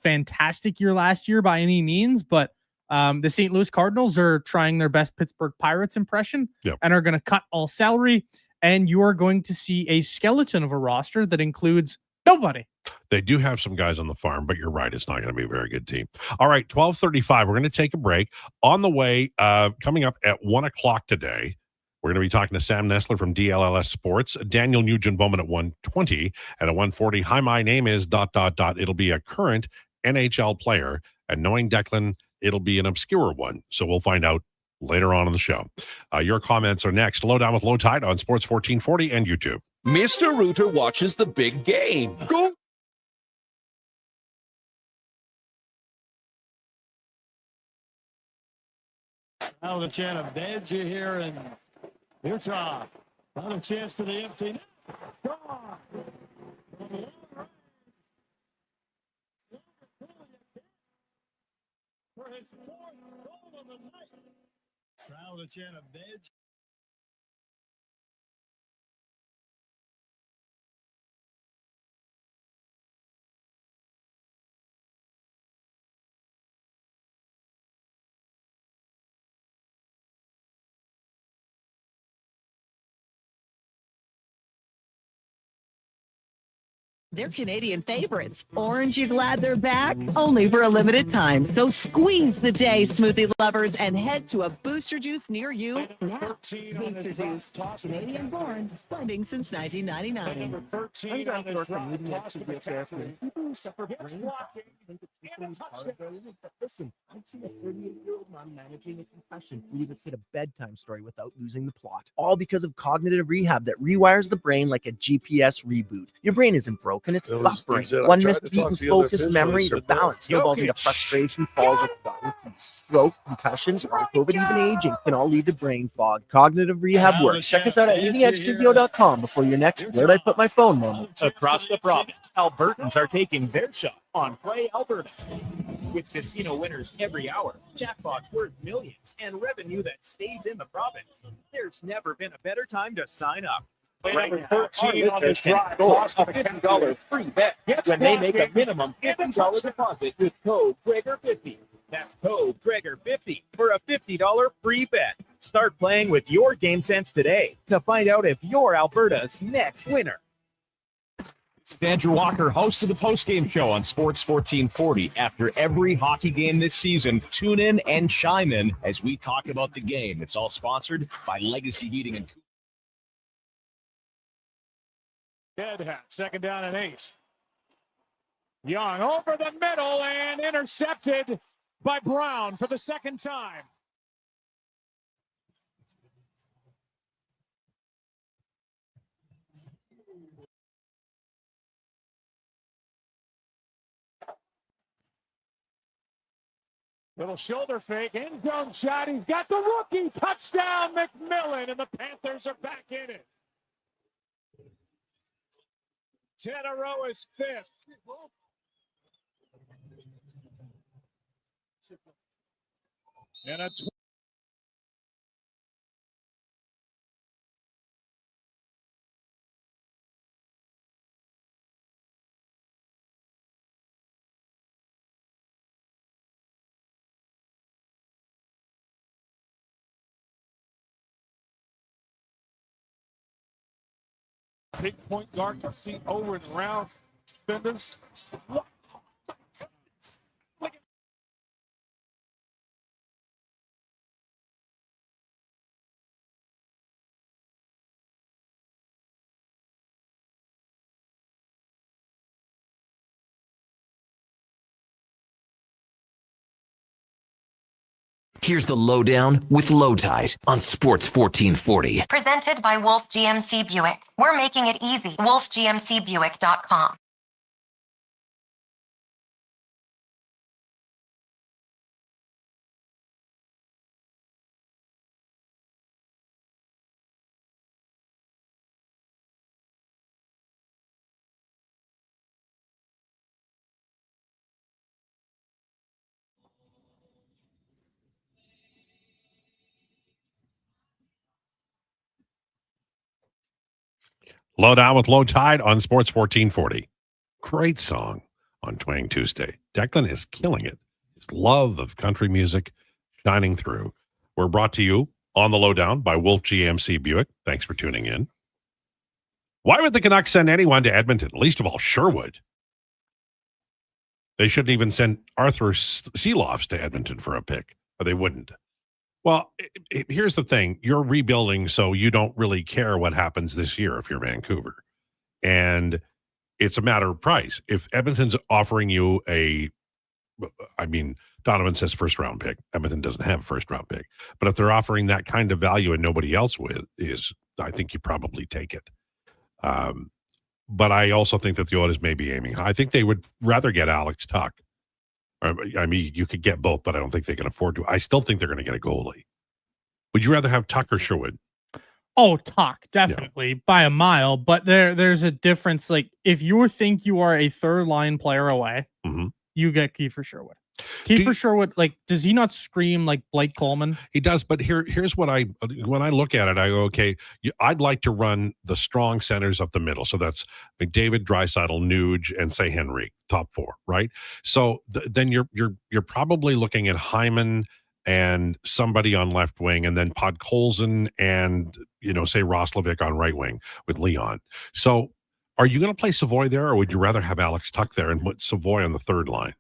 fantastic year last year by any means, but the St. Louis Cardinals are trying their best Pittsburgh Pirates impression and are going to cut all salary. And you are going to see a skeleton of a roster that includes nobody. They do have some guys on the farm, but you're right. It's not going to be a very good team. All right, 12:35. We're going to take a break. On the way, coming up at 1 o'clock today, we're going to be talking to Sam Nestler from DLLS Sports, Daniel Nugent-Bowman at 1:20, and at 1:40. Hi, my name is ... It'll be a current NHL player, and knowing Declan, it'll be an obscure one. So we'll find out later on in the show. Your comments are next. Lowdown with Lowetide on Sports 1440 and YouTube. Mr. Rooter watches the big game. Go! Now the chance of edge here in Utah. Another chance to the empty net. Score! For his 4th goal of the night. Now the chance of edge. They're Canadian favorites. Orange, you glad they're back? Only for a limited time. So squeeze the day, smoothie lovers, and head to a Booster Juice near you now. Booster Juice, Canadian born, blending since 1999. Number 13 on this drive. Toss to McCaffrey. People who suffer Gets brain blocking. think that And a this is touchdown. but listen, I've seen a 38-year-old man managing a concussion leave a kid a bedtime story without losing the plot. All because of cognitive rehab that rewires the brain like a GPS reboot. Your brain isn't broken, it's buffering. One missed beat in focus, memory, or balance snowballs into frustration, falls with violence. Stroke, concussions, long COVID, even aging can all lead to brain fog. Cognitive rehab works. Check us out at leadingedgephysio.com before your next Where'd I Put My Phone moment. Across the province, Albertans are taking their shot on Play Alberta. With casino winners every hour, jackpots worth millions, and revenue that stays in the province, there's never been a better time to sign up. Number 13 on this drive. Score Toss to a $50 free bet when they make a minimum $50 deposit with code Krueger50. That's code Krueger50 for a $50 free bet. Start playing with your game sense today to find out if you're Alberta's next winner. It's Andrew Walker, host of the postgame show on Sports 1440. After every hockey game this season, tune in and chime in as we talk about the game. It's all sponsored by Legacy Heating and Cooling. Dead hat. 2nd down and 8. Young over the middle and intercepted by Brown for the 2nd time. Little shoulder fake, end zone shot. He's got the rookie touchdown, McMillan, and the Panthers are back in it. Tenero is 5th. And a Big point guard can see over and around defenders. Here's the Lowdown with Lowetide on Sports 1440. Presented by Wolf GMC Buick. We're making it easy. WolfGMCBuick.com. Lowdown with Lowetide on Sports 1440. Great song on Twang Tuesday. Declan is killing it. His love of country music shining through. We're brought to you on the Lowdown by Wolf GMC Buick. Thanks for tuning in. Why would the Canucks send anyone to Edmonton? Least of all, Sherwood. They shouldn't even send Arthur Seelofs to Edmonton for a pick, or they wouldn't. Well, here's the thing. You're rebuilding, so you don't really care what happens this year if you're Vancouver. And it's a matter of price. If Edmonton's offering you Donovan says first-round pick. Edmonton doesn't have a first-round pick. But if they're offering that kind of value and nobody else is, I think you probably take it. But I also think that the Oilers may be aiming high. I think they would rather get Alex Tuch. I mean, you could get both, but I don't think they can afford to. I still think they're going to get a goalie. Would you rather have Tuch or Sherwood? Oh, Tuch, definitely by a mile. But there's a difference. Like if you think you are a third line player away, you get Kiefer Sherwood. Kiefer Sherwood, like, does he not scream like Blake Coleman? He does, but here's what when I look at it, I go, okay, I'd like to run the strong centers up the middle. So that's McDavid, Draisaitl, Nuge, and say Henry, top four, right? So then you're probably looking at Hyman and somebody on left wing, and then Podkolzin and say Roslovic on right wing with Leon. So are you going to play Savoy there, or would you rather have Alex Tuch there and put Savoy on the third line?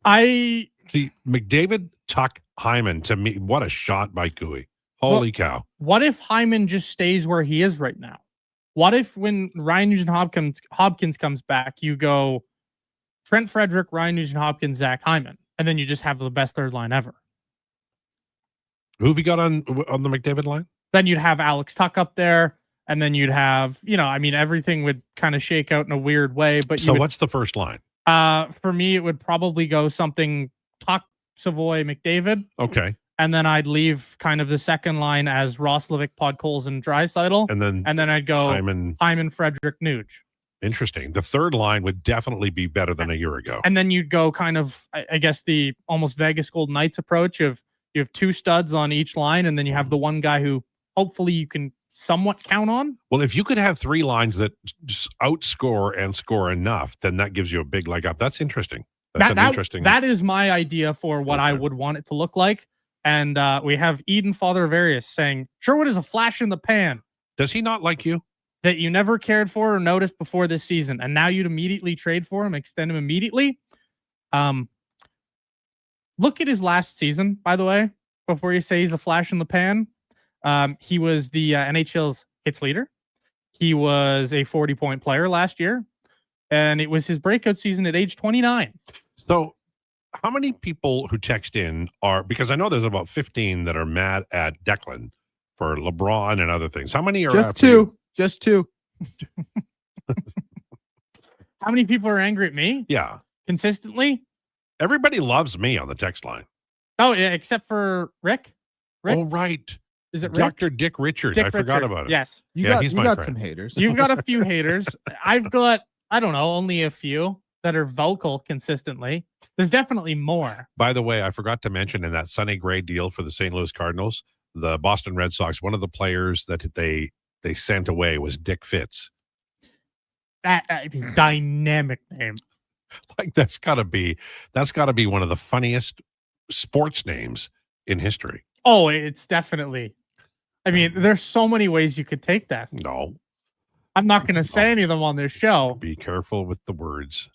I see McDavid, Tuch, Hyman. To me, what a shot by Cooey! Holy cow! What if Hyman just stays where he is right now? What if when Ryan Nugent-Hopkins comes back, you go Trent Frederick, Ryan Nugent-Hopkins, Zach Hyman, and then you just have the best third line ever? Who have you got on the McDavid line? Then you'd have Alex Tuch up there, and then you'd have everything would kind of shake out in a weird way. But what's the first line? For me, it would probably go something Tuch, Savoy, McDavid. Okay. And then I'd leave kind of the second line as Roslovic, Podkolzin, and Draisaitl. And then I'd go Hyman, Frederick, Nuge. Interesting. The third line would definitely be better than a year ago. And then you'd go kind of, I guess, the almost Vegas Golden Knights approach of you have two studs on each line, and then you have the one guy who hopefully you can somewhat count on. Well, if you could have three lines that just outscore and score enough, then that gives you a big leg up. That's interesting. That is my idea for what I would want it to look like. And we have Eden Father Various saying, Sherwood is a flash in the pan. Does he not like you? That you never cared for or noticed before this season, and now you'd immediately trade for him, extend him immediately. Look at his last season, by the way, before you say he's a flash in the pan. He was the NHL's hits leader. He was a 40-point player last year, and it was his breakout season at age 29. So how many people who text in because I know there's about 15 that are mad at Declan for LeBron and other things. How many are just two? Just two. How many people are angry at me? Yeah. Consistently? Everybody loves me on the text line. Oh, yeah, except for Rick. Oh, right. Is it Rick? Dr. Dick Richard? I forgot about it. Yes. He's my friend. Some haters. You've got a few haters. I've got, I don't know, only a few that are vocal consistently. There's definitely more. By the way, I forgot to mention in that Sonny Gray deal for the St. Louis Cardinals, the Boston Red Sox, one of the players that they sent away was Dick Fitz. That dynamic name. Like that's got to be one of the funniest sports names in history. Oh, it's definitely. I mean, there's so many ways you could take that. No. I'm not going to say any of them on this show. Be careful with the words.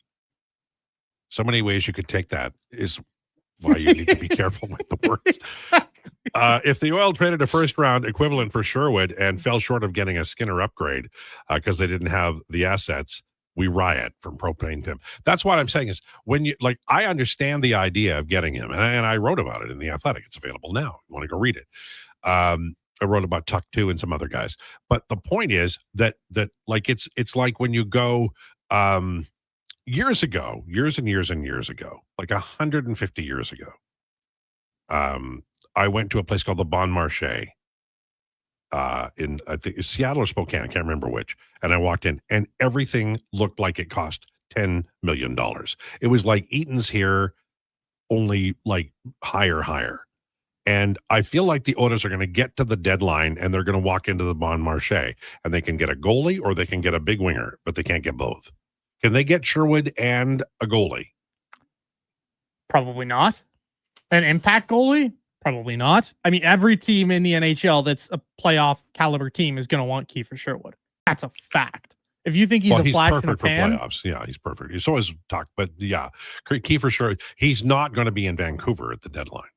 So many ways you could take that is why you need to be careful with the words. If the Oil traded a first-round equivalent for Sherwood and fell short of getting a Skinner upgrade because they didn't have the assets, we riot from Propane Tim. That's what I'm saying is when you like, I understand the idea of getting him, and I wrote about it in The Athletic. It's available now. You want to go read it. I wrote about Tuck too and some other guys. But the point is that like it's like when you go years and years ago, like 150 years ago, I went to a place called the Bon Marché in I think Seattle or Spokane, I can't remember which. And I walked in and everything looked like it cost $10 million. It was like Eaton's here, only like higher. And I feel like the Oilers are going to get to the deadline and they're going to walk into the Bon Marché and they can get a goalie or they can get a big winger, but they can't get both. Can they get Sherwood and a goalie? Probably not. An impact goalie? Probably not. I mean, every team in the NHL that's a playoff caliber team is going to want Kiefer Sherwood. That's a fact. If you think he's a flash in the perfect for pan, playoffs. Yeah, he's perfect. He's always talked, but yeah, Kiefer Sherwood, he's not going to be in Vancouver at the deadline.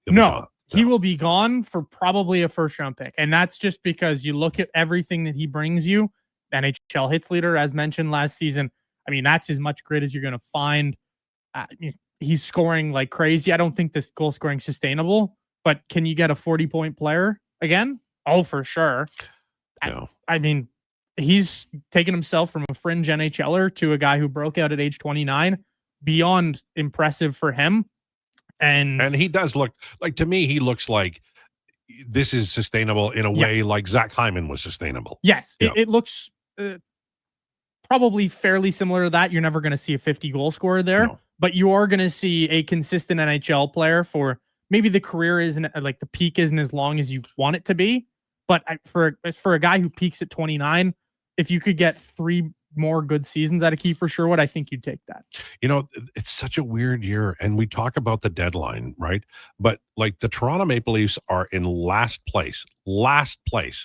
He will be gone for probably a first-round pick. And that's just because you look at everything that he brings you. NHL hits leader, as mentioned last season. I mean, that's as much grit as you're going to find. He's scoring like crazy. I don't think this goal scoring is sustainable, but can you get a 40-point player again? Oh, for sure. No. I mean, he's taken himself from a fringe NHLer to a guy who broke out at age 29. Beyond impressive for him. And he does look like, to me, he looks like this is sustainable in a way like Zach Hyman was sustainable. Yes, it looks probably fairly similar to that. You're never going to see a 50 goal scorer there, but you are going to see a consistent NHL player for maybe the career isn't like the peak isn't as long as you want it to be. But for a guy who peaks at 29, if you could get 3 more good seasons out of Kiefer Sherwood, I think you'd take that. You know, it's such a weird year, and we talk about the deadline, right? But like the Toronto Maple Leafs are in last place.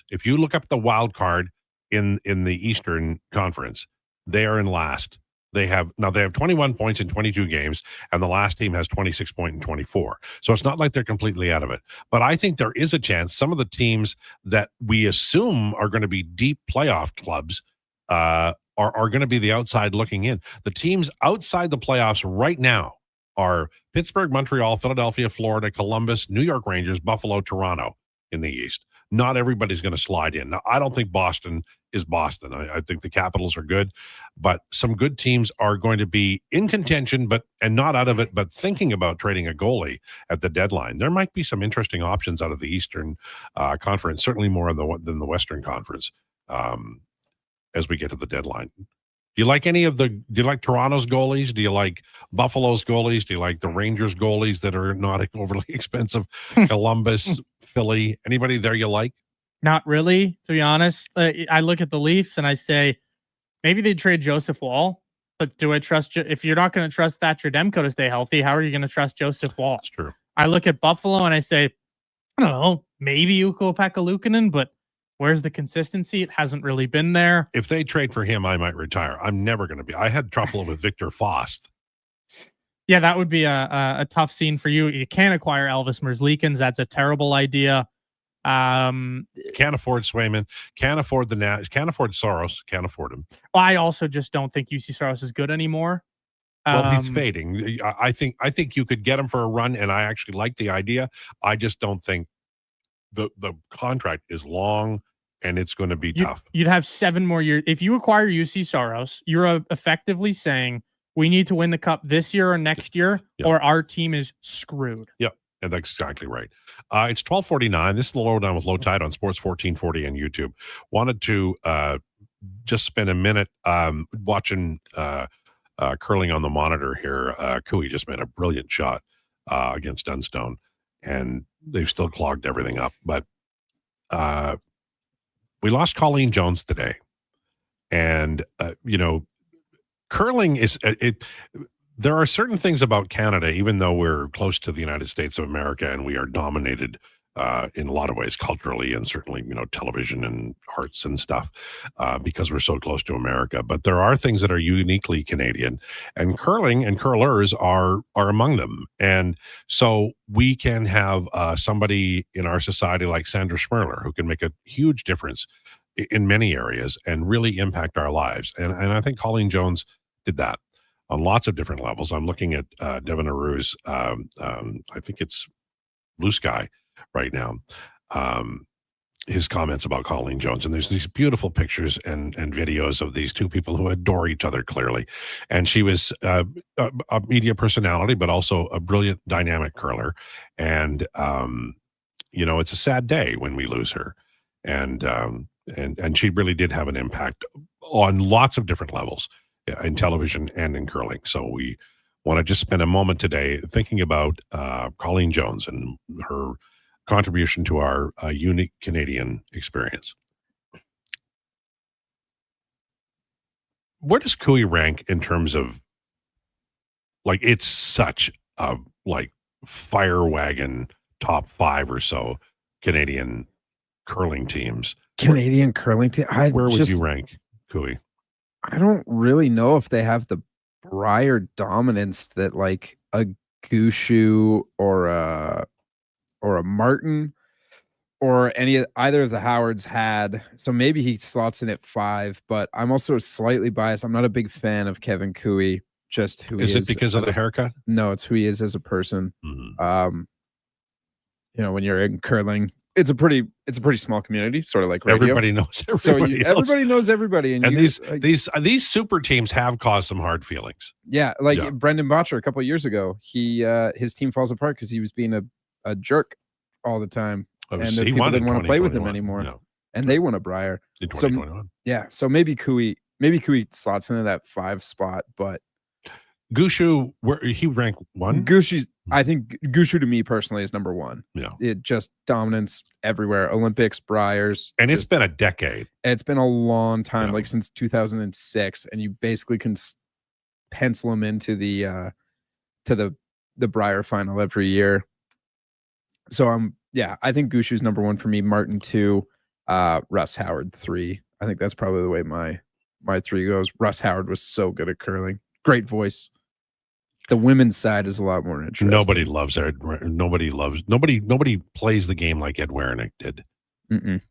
If you look up the wild card in the Eastern Conference, they are in last. They have 21 points in 22 games, and the last team has 26 points in 24. So it's not like they're completely out of it. But I think there is a chance some of the teams that we assume are going to be deep playoff clubs are going to be the outside looking in. The teams outside the playoffs right now are Pittsburgh, Montreal, Philadelphia, Florida, Columbus, New York Rangers, Buffalo, Toronto in the East. Not everybody's going to slide in. Now, I don't think Boston is Boston. I think the Capitals are good, but some good teams are going to be in contention, and not out of it, but thinking about trading a goalie at the deadline. There might be some interesting options out of the Eastern Conference, certainly more than the Western Conference. As we get to the deadline. Do you like Toronto's goalies? Do you like Buffalo's goalies? Do you like the Rangers goalies that are not overly expensive? Columbus, Philly, anybody there you like? Not really, to be honest. I look at the Leafs and I say, maybe they trade Joseph Wall, but do I trust if you're not going to trust Thatcher Demko to stay healthy, how are you going to trust Joseph Wall? That's true. I look at Buffalo and I say, I don't know, maybe Ukko-Pekka Luukkonen, but where's the consistency? It hasn't really been there. If they trade for him, I might retire. I'm never going to be. I had trouble with Victor Fost. Yeah, that would be a tough scene for you. You can't acquire Elvis Merzlikins. That's a terrible idea. Can't afford Swayman. Can't afford can't afford Soros. Can't afford him. I also just don't think UC Soros is good anymore. Well, he's fading. I think you could get him for a run, and I actually like the idea. I just don't think the contract is long and it's going to be tough. You'd have 7 more years. If you acquire UC Soros, you're effectively saying we need to win the cup this year or next year, or our team is screwed. Yep. And that's exactly right. It's 12:49. This is the Lowdown with Lowetide on Sports 1440 and YouTube. Wanted to just spend a minute watching curling on the monitor here. Cooey just made a brilliant shot against Dunstone, and they've still clogged everything up. But we lost Colleen Jones today. And, curling is there are certain things about Canada, even though we're close to the United States of America and we are dominated in a lot of ways, culturally and certainly, television and arts and stuff, because we're so close to America. But there are things that are uniquely Canadian, and curling and curlers are among them. And so we can have somebody in our society like Sandra Schmerler, who can make a huge difference in many areas and really impact our lives. And I think Colleen Jones did that on lots of different levels. I'm looking at Devin Aru's, I think it's Blue Sky right now, his comments about Colleen Jones. And there's these beautiful pictures and videos of these two people who adore each other clearly. And she was a media personality, but also a brilliant, dynamic curler. And, it's a sad day when we lose her. And she really did have an impact on lots of different levels in television and in curling. So we want to just spend a moment today thinking about Colleen Jones and her contribution to our unique Canadian experience. Where does Cooey rank in terms of, it's such a fire wagon top 5 or so Canadian curling teams? Canadian curling team. Where would you rank Cooey? I don't really know if they have the Brier dominance that a Gushu or a Martin or either of the Howards had. So maybe he slots in at 5, but I'm also slightly biased. I'm not a big fan of Kevin Cooey, just who is it because of the haircut? No, it's who he is as a person. Mm-hmm. When you're in curling, it's a pretty small community, sort of like radio. Everybody knows everybody. Everybody knows everybody, and these super teams have caused some hard feelings. Yeah, Brendan Botcher a couple of years ago, his team falls apart because he was being a jerk all the time, and the people didn't want to play with him anymore. No. And they won a Brier in 2021. So maybe Cooey slots into that 5 spot, but Gushu, where he ranked 1? I think Gushu to me personally is number 1. Yeah. It just dominance everywhere. Olympics, Briers. And it's been a decade. It's been a long time, since 2006. And you basically can pencil him into the Brier final every year. So I think Gushu's number 1 for me, Martin 2, Russ Howard 3. I think that's probably the way my 3 goes. Russ Howard was so good at curling. Great voice. The women's side is a lot more interesting. Nobody loves Ed. Nobody plays the game like Ed Wernick did. Mm-mm.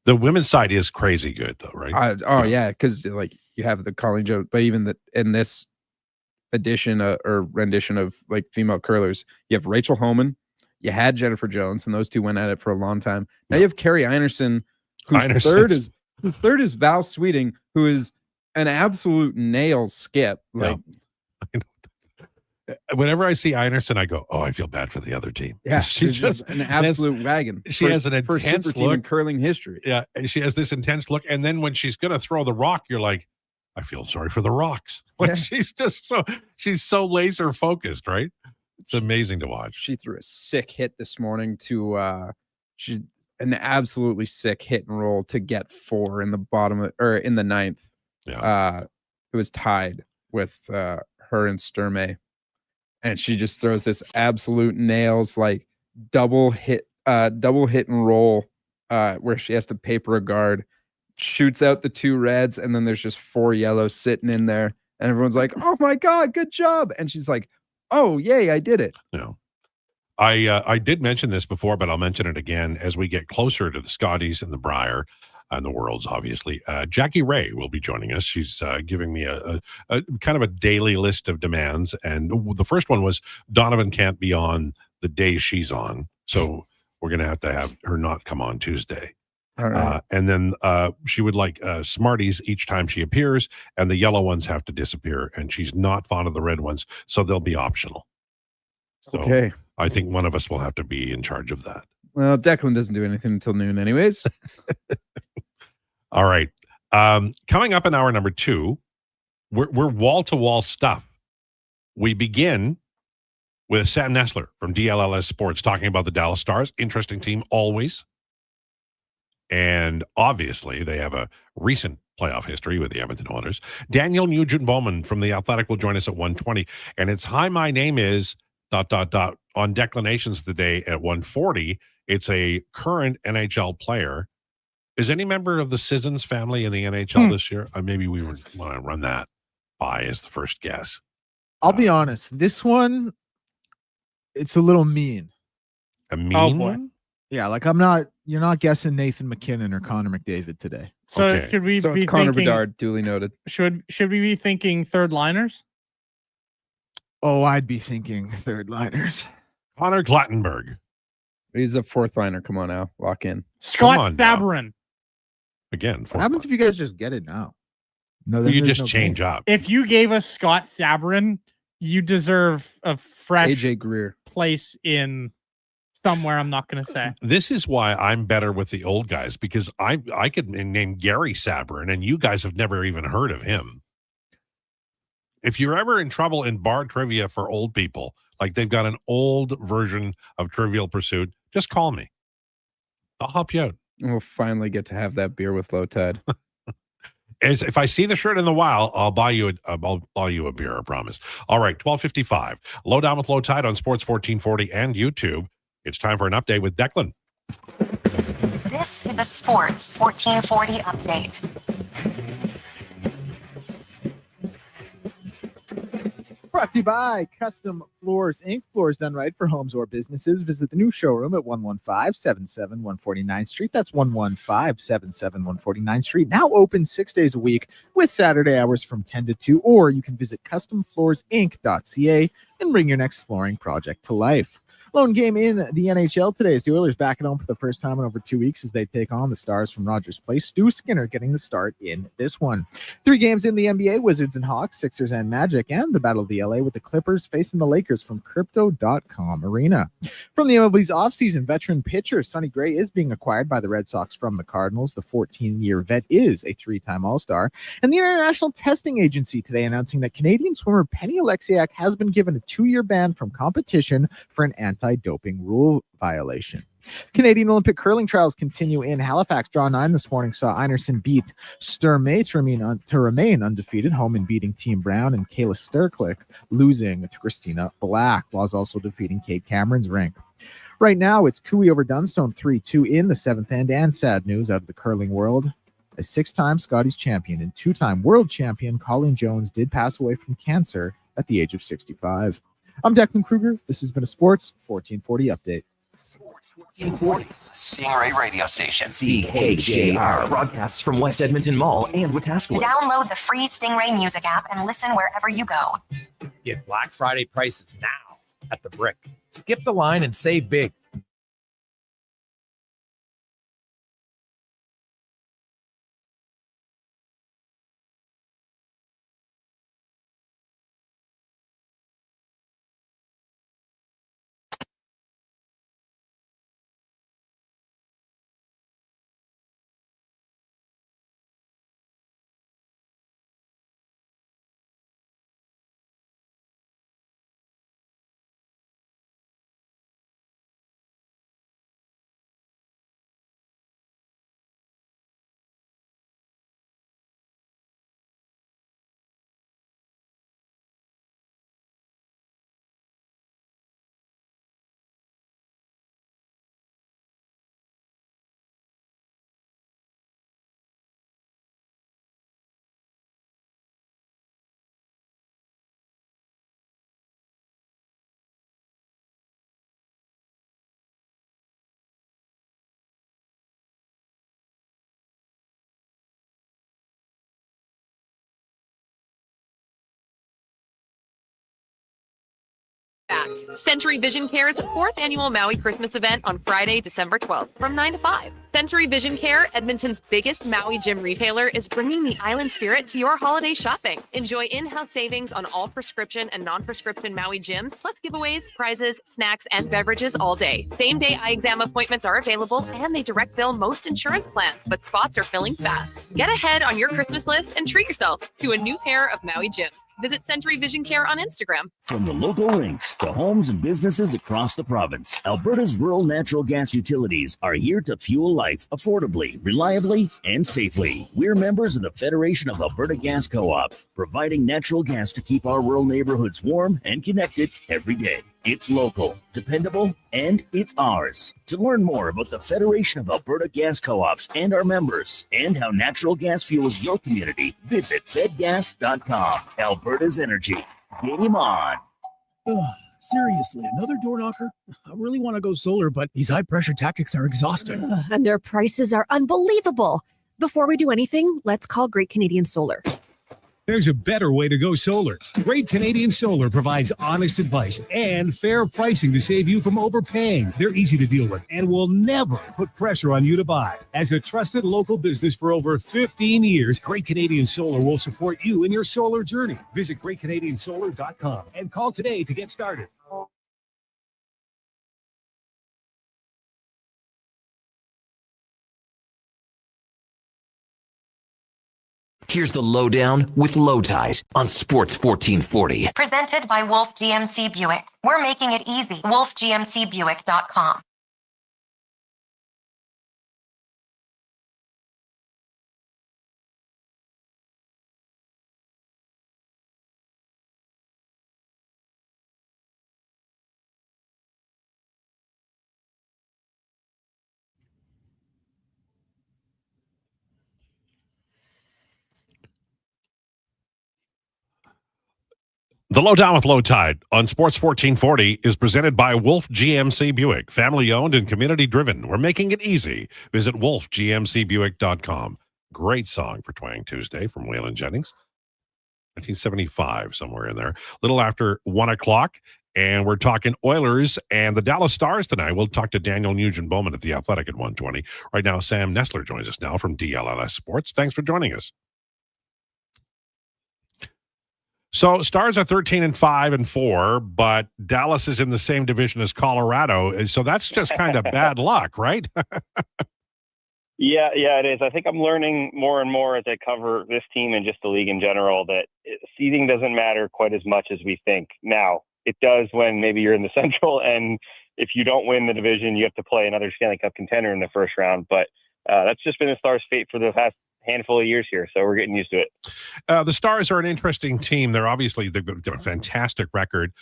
The women's side is crazy good, though, right? Because you have the Colleen Jones, but even in this edition or rendition of female curlers, you have Rachel Homan, you had Jennifer Jones, and those two went at it for a long time. Now you have Carrie Einerson, whose third is Val Sweeting, who is an absolute nail skip. Whenever I see Einerson, I go, "Oh, I feel bad for the other team." Yeah, she's just an absolute wagon. She has an intense look in curling history. Yeah, she has this intense look, and then when she's going to throw the rock, you're like, "I feel sorry for the rocks." She's just she's so laser focused, right? It's amazing to watch. She threw a sick hit this morning to an absolutely sick hit and roll to get 4 in the bottom in the 9th. Yeah, it was tied with her and Sturmey. And she just throws this absolute nails, double hit and roll, where she has to paper a guard, shoots out the 2 reds, and then there's just 4 yellows sitting in there, and everyone's like, "Oh my god, good job!" And she's like, "Oh yay, I did it." Yeah, I did mention this before, but I'll mention it again as we get closer to the Scotties and the Brier and the Worlds. Obviously, Jackie Ray will be joining us. She's giving me a kind of a daily list of demands, and the first one was Donovan can't be on the day she's on, so we're going to have her not come on Tuesday. All right. And then she would like Smarties each time she appears, and the yellow ones have to disappear, and she's not fond of the red ones, so they'll be optional. So okay. I think one of us will have to be in charge of that. Well, Declan doesn't do anything until noon anyways. All right. Coming up in hour number 2, we're wall-to-wall stuff. We begin with Sam Nessler from DLLS Sports talking about the Dallas Stars. Interesting team always. And obviously, they have a recent playoff history with the Edmonton Oilers. Daniel Nugent-Bowman from The Athletic will join us at 1:20. And it's Hi, My Name Is... on Declinations today at 1:40. It's a current NHL player. Is any member of the Sissons family in the NHL this year? Maybe we want to run that by as the first guess. I'll be honest. This one, it's a little mean. A mean one? Yeah, like you're not guessing Nathan McKinnon or Connor McDavid today. So should we So be it's Connor thinking, Bedard, duly noted. should we be thinking third liners? Oh, I'd be thinking third liners. Connor Clattenburg. He's a fourth liner. Come on now. Lock in. Scott Sabourin. Again, what happens if you guys just get it now? No, you just change up. If you gave us Scott Sabourin, you deserve a fresh AJ Greer place in somewhere. I'm not going to say. This is why I'm better with the old guys, because I could name Gary Sabourin, and you guys have never even heard of him. If you're ever in trouble in bar trivia for old people, like they've got an old version of Trivial Pursuit, just call me. I'll help you out. We'll finally get to have that beer with Lowetide. If I see the shirt in the wild, I'll buy you a beer, I promise. All right, 12:55. Lowdown with Lowetide on Sports 1440 and YouTube. It's time for an update with Declan. This is the Sports 1440 update. Brought to you by Custom Floors Inc. Floors done right for homes or businesses. Visit the new showroom at 11577 149th Street. That's 11577 149th Street. Now open 6 days a week with Saturday hours from 10 to 2. Or you can visit customfloorsinc.ca and bring your next flooring project to life. Lone game in the NHL today is the Oilers back at home for the first time in over 2 weeks as they take on the Stars from Rogers Place. Stu Skinner getting the start in this one. 3 games in the NBA, Wizards and Hawks, Sixers and Magic, and the Battle of the LA with the Clippers facing the Lakers from Crypto.com Arena. From the MLB's offseason, veteran pitcher Sonny Gray is being acquired by the Red Sox from the Cardinals. The 14-year vet is a 3-time All-Star. And the International Testing Agency today announcing that Canadian swimmer Penny Oleksiak has been given a 2-year ban from competition for an anti-doping rule violation. Canadian Olympic curling trials continue in Halifax. Draw 9 this morning saw Einerson beat Sturmay to remain undefeated, home and beating Team Brown, and Kayla Sterklick losing to Christina Black, while also defeating Kate Cameron's rank. Right now, it's Cooey over Dunstone 3-2 in the 7th end, and sad news out of the curling world. A 6-time Scotties champion and 2-time world champion Colleen Jones did pass away from cancer at the age of 65. I'm Declan Krueger. This has been a Sports 1440 update. Sports 1440, Stingray Radio Station. CKJR broadcasts from West Edmonton Mall and Wetaskiwin. Download the free Stingray music app and listen wherever you go. Get Black Friday prices now at the Brick. Skip the line and save big. Back. Century Vision Care's 4th annual Maui Christmas event on Friday, December 12th from 9 to 5. Century Vision Care, Edmonton's biggest Maui gym retailer, is bringing the island spirit to your holiday shopping. Enjoy in-house savings on all prescription and non-prescription Maui gyms, plus giveaways, prizes, snacks, and beverages all day. Same-day eye exam appointments are available, and they direct bill most insurance plans, but spots are filling fast. Get ahead on your Christmas list and treat yourself to a new pair of Maui gyms. Visit Century Vision Care on Instagram. From the local rinks to homes and businesses across the province, Alberta's rural natural gas utilities are here to fuel life affordably, reliably, and safely. We're members of the Federation of Alberta Gas Co-ops, providing natural gas to keep our rural neighborhoods warm and connected every day. It's local, dependable, and it's ours. To learn more about the Federation of Alberta Gas Co-ops and our members, and how natural gas fuels your community, visit fedgas.com. Alberta's energy. Game on. Seriously, another door knocker? I really want to go solar, but these high-pressure tactics are exhausting. And their prices are unbelievable. Before we do anything, let's call Great Canadian Solar. There's a better way to go solar. Great Canadian Solar provides honest advice and fair pricing to save you from overpaying. They're easy to deal with and will never put pressure on you to buy. As a trusted local business for over 15 years, Great Canadian Solar will support you in your solar journey. Visit greatcanadiansolar.com and call today to get started. Here's the Lowdown with Lowetide on Sports 1440. Presented by Wolf GMC Buick. We're making it easy. WolfGMCBuick.com. The Lowdown with Lowetide on Sports 1440 is presented by Wolf GMC Buick. Family owned and community driven. We're making it easy. Visit wolfgmcbuick.com. Great song for Twang Tuesday from Waylon Jennings. 1975, somewhere in there. Little after 1 o'clock. And we're talking Oilers and the Dallas Stars tonight. We'll talk to Daniel Nugent-Bowman at The Athletic at 1:20. Right now, Sam Nestler joins us now from DLLS Sports. Thanks for joining us. So Stars are 13-5-4, but Dallas is in the same division as Colorado. So that's just kind of bad luck, right? Yeah, it is. I think I'm learning more and more as I cover this team and just the league in general that seeding doesn't matter quite as much as we think. Now, it does when maybe you're in the Central, and if you don't win the division, you have to play another Stanley Cup contender in the first round. But that's just been the Stars' fate for the past handful of years here, so we're getting used to it. The Stars are an interesting team. They've got a fantastic record,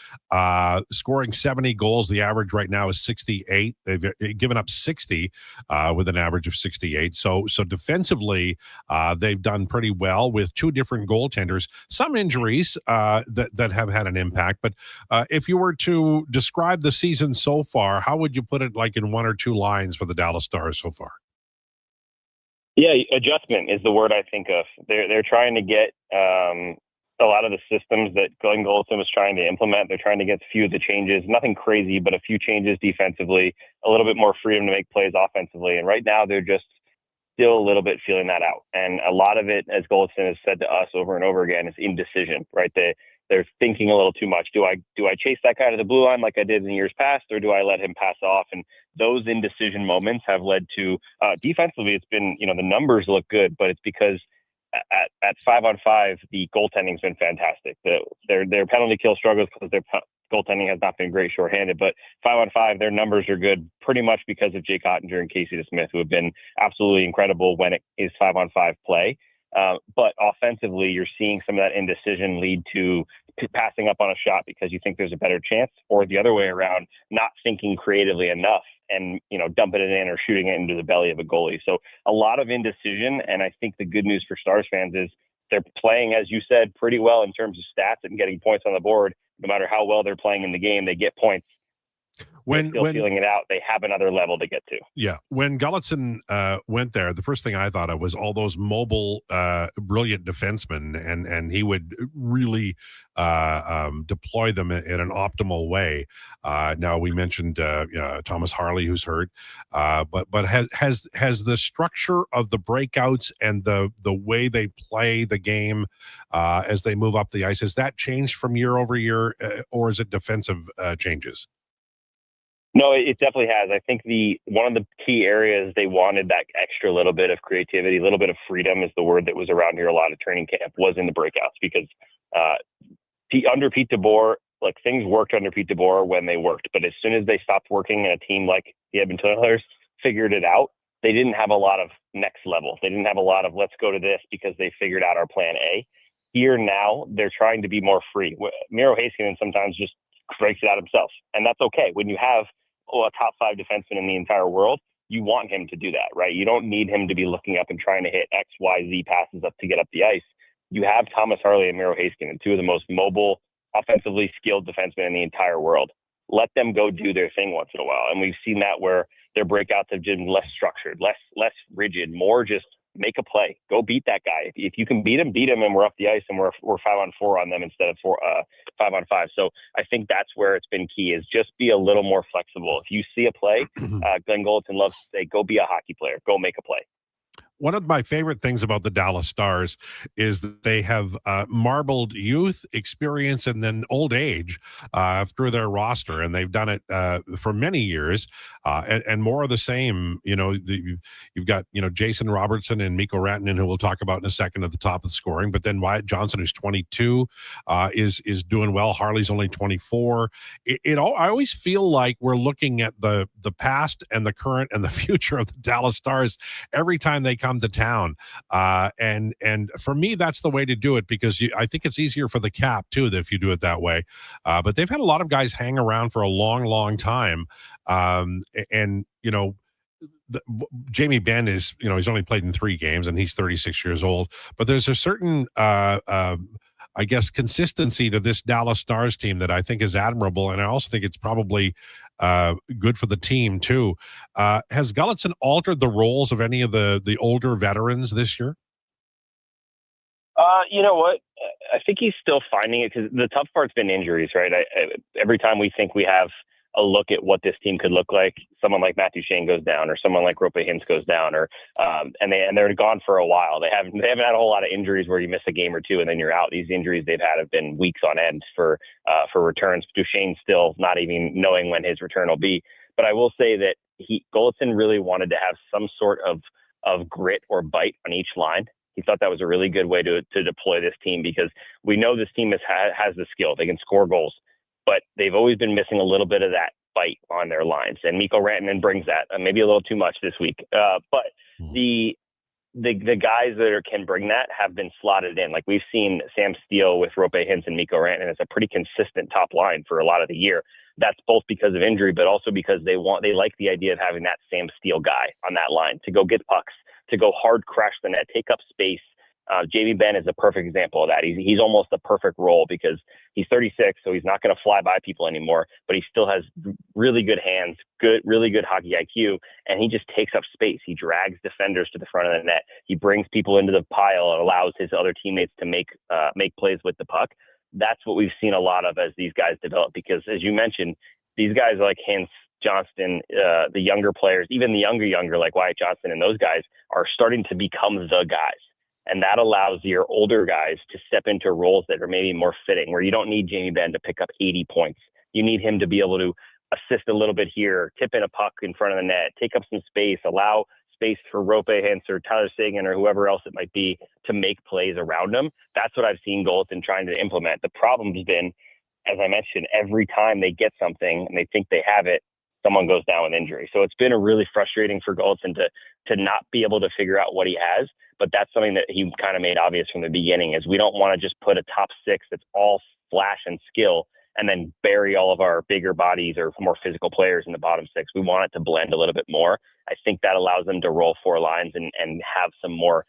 scoring 70 goals. The average right now is 68. They've given up 60 with an average of 68. So defensively, they've done pretty well with two different goaltenders. Some injuries that have had an impact. But if you were to describe the season so far, how would you put it, like in one or two lines for the Dallas Stars so far? Yeah, adjustment is the word I think of. They're trying to get a lot of the systems that Glenn Goldson was trying to implement. They're trying to get a few of the changes, nothing crazy, but a few changes defensively, a little bit more freedom to make plays offensively. And right now they're just still a little bit feeling that out. And a lot of it, as Goldson has said to us over and over again, is indecision, right? They're thinking a little too much. Do I chase that guy to the blue line like I did in years past, or do I let him pass off? And those indecision moments have led to defensively. It's been, the numbers look good, but it's because at 5-on-5, the goaltending's been fantastic. Their penalty kill struggles because their goaltending has not been great shorthanded, but 5-on-5, their numbers are good pretty much because of Jake Ottinger and Casey DeSmith, who have been absolutely incredible when it is 5-on-5 play. But offensively, you're seeing some of that indecision lead to passing up on a shot because you think there's a better chance, or the other way around, not thinking creatively enough and, dumping it in or shooting it into the belly of a goalie. So a lot of indecision. And I think the good news for Stars fans is they're playing, as you said, pretty well in terms of stats and getting points on the board. No matter how well they're playing in the game, they get points. When feeling it out, they have another level to get to. Yeah. When Gulutzon went there, the first thing I thought of was all those mobile, brilliant defensemen, and he would really deploy them in an optimal way. Now we mentioned Thomas Harley, who's hurt, but has the structure of the breakouts and the way they play the game as they move up the ice, has that changed from year over year, or is it defensive changes? No, it definitely has. I think one of the key areas they wanted that extra little bit of creativity, a little bit of freedom is the word that was around here a lot of training camp, was in the breakouts, because under Pete DeBoer, things worked under Pete DeBoer when they worked. But as soon as they stopped working, and a team like the Edmonton Oilers figured it out, they didn't have a lot of next level. They didn't have a lot of let's go to this because they figured out our plan A. Here now, they're trying to be more free. Miro Heiskanen sometimes just breaks it out himself. And that's okay. When you have a top 5 defenseman in the entire world, you want him to do that, right? You don't need him to be looking up and trying to hit X, Y, Z passes up to get up the ice. You have Thomas Harley and Miro Heiskanen, 2 of the most mobile, offensively skilled defensemen in the entire world. Let them go do their thing once in a while. And we've seen that where their breakouts have been less structured, less rigid, more just make a play. Go beat that guy. If you can beat him, and we're up the ice and we're 5-on-4 on them instead of 5-on-5. So I think that's where it's been key, is just be a little more flexible. If you see a play, Glenn Goldson loves to say, go be a hockey player, go make a play. One of my favorite things about the Dallas Stars is that they have marbled youth, experience, and then old age through their roster, and they've done it for many years, and more of the same. You know, you've got Jason Robertson and Mikko Rantanen, who we'll talk about in a second, at the top of the scoring. But then Wyatt Johnson, who's 22, is doing well. Harley's only 24. I always feel like we're looking at the past and the current and the future of the Dallas Stars every time they come to town, and for me, that's the way to do it, because I think it's easier for the cap too if you do it that way. But they've had a lot of guys hang around for a long time, and Jamie Benn is, he's only played in 3 games and he's 36 years old. But there's a certain I guess, consistency to this Dallas Stars team that I think is admirable. And I also think it's probably good for the team too. Has Gulutzon altered the roles of any of the older veterans this year? You know what? I think he's still finding it, because the tough part's been injuries, right? Every time we think we have a look at what this team could look like, someone like Matthew Shane goes down, or someone like Rope Hintz goes down, or and they're gone for a while. They haven't had a whole lot of injuries where you miss a game or two and then you're out. These injuries they've had have been weeks on end for returns. Duchesne still not even knowing when his return will be. But I will say that Gulutzon really wanted to have some sort of grit or bite on each line. He thought that was a really good way to deploy this team, because we know this team has the skill. They can score goals, but they've always been missing a little bit of that bite on their lines. And Mikko Rantanen brings that, maybe a little too much this week. But the guys that can bring that have been slotted in. Like we've seen Sam Steele with Rope Hintz and Mikko Rantanen as a pretty consistent top line for a lot of the year. That's both because of injury, but also because they like the idea of having that Sam Steele guy on that line to go get pucks, to go hard crash the net, take up space. Jamie Benn is a perfect example of that. He's almost a perfect role, because he's 36, so he's not going to fly by people anymore, but he still has really good hands, really good hockey IQ, and he just takes up space. He drags defenders to the front of the net. He brings people into the pile and allows his other teammates to make plays with the puck. That's what we've seen a lot of as these guys develop, because as you mentioned, these guys like Hintz, Johnston, the younger players, even the younger like Wyatt Johnson and those guys are starting to become the guys. And that allows your older guys to step into roles that are maybe more fitting, where you don't need Jamie Benn to pick up 80 points. You need him to be able to assist a little bit here, tip in a puck in front of the net, take up some space, allow space for Rope Hintz or Tyler Seguin or whoever else it might be to make plays around him. That's what I've seen Gulutzon trying to implement. The problem's been, as I mentioned, every time they get something and they think they have it, someone goes down with injury. So it's been a really frustrating for Gulutzon to not be able to figure out what he has. But that's something that he kind of made obvious from the beginning, is we don't want to just put a top 6 that's all flash and skill and then bury all of our bigger bodies or more physical players in the bottom 6. We want it to blend a little bit more. I think that allows them to roll 4 lines and have some more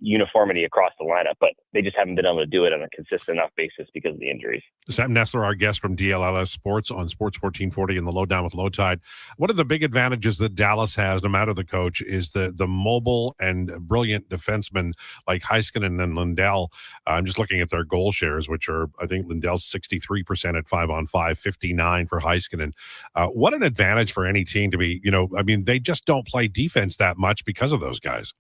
uniformity across the lineup, but they just haven't been able to do it on a consistent enough basis because of the injuries. Sam Nessler, our guest from DLLS Sports on Sports 1440 and the Lowdown with Lowetide. One of the big advantages that Dallas has, no matter the coach, is the mobile and brilliant defensemen like Heiskanen and Lindell. I'm just looking at their goal shares, which are, I think Lindell's 63% at 5-on-5, 59 for Heiskanen. What an advantage for any team to be, they just don't play defense that much because of those guys.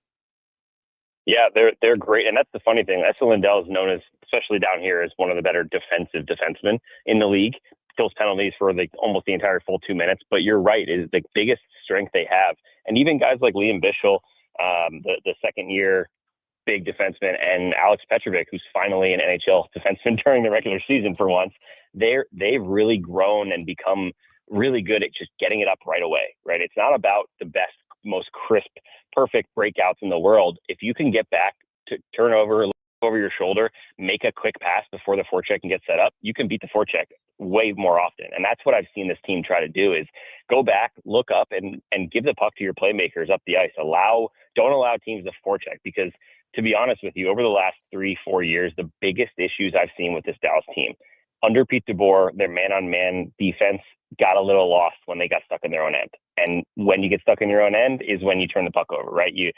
Yeah, they're great. And that's the funny thing. Esa Lindell is known as, especially down here, as one of the better defensive defensemen in the league. Kills penalties for almost the entire full 2 minutes. But you're right, it is the biggest strength they have. And even guys like Liam Bichel, the second-year big defenseman, and Alex Petrovic, who's finally an NHL defenseman during the regular season for once, they've really grown and become really good at just getting it up right away, right? It's not about the best, most crisp, perfect breakouts in the world. If you can get back to turnover, over your shoulder, make a quick pass before the forecheck can get set up, you can beat the forecheck way more often. And that's what I've seen this team try to do is go back, look up, and give the puck to your playmakers up the ice. Don't allow teams to forecheck, because to be honest with you, over the last 3-4 years, the biggest issues I've seen with this Dallas team, under Pete DeBoer, their man-on-man defense got a little lost when they got stuck in their own end. And when you get stuck in your own end is when you turn the puck over, right? You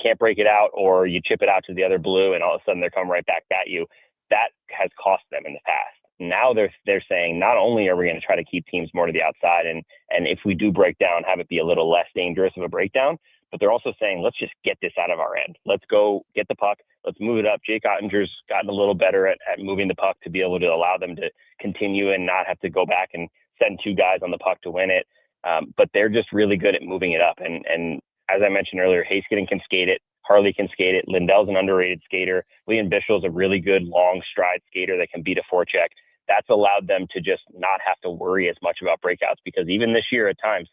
can't break it out, or you chip it out to the other blue, and all of a sudden they're coming right back at you. That has cost them in the past. Now they're saying, not only are we going to try to keep teams more to the outside, and if we do break down, have it be a little less dangerous of a breakdown, but they're also saying, let's just get this out of our end. Let's go get the puck. Let's move it up. Jake Ottinger's gotten a little better at moving the puck to be able to allow them to continue and not have to go back and send two guys on the puck to win it. But they're just really good at moving it up. And as I mentioned earlier, Heiskanen can skate it. Harley can skate it. Lindell's an underrated skater. Liam Bischel's a really good long stride skater that can beat a forecheck. That's allowed them to just not have to worry as much about breakouts, because even this year at times,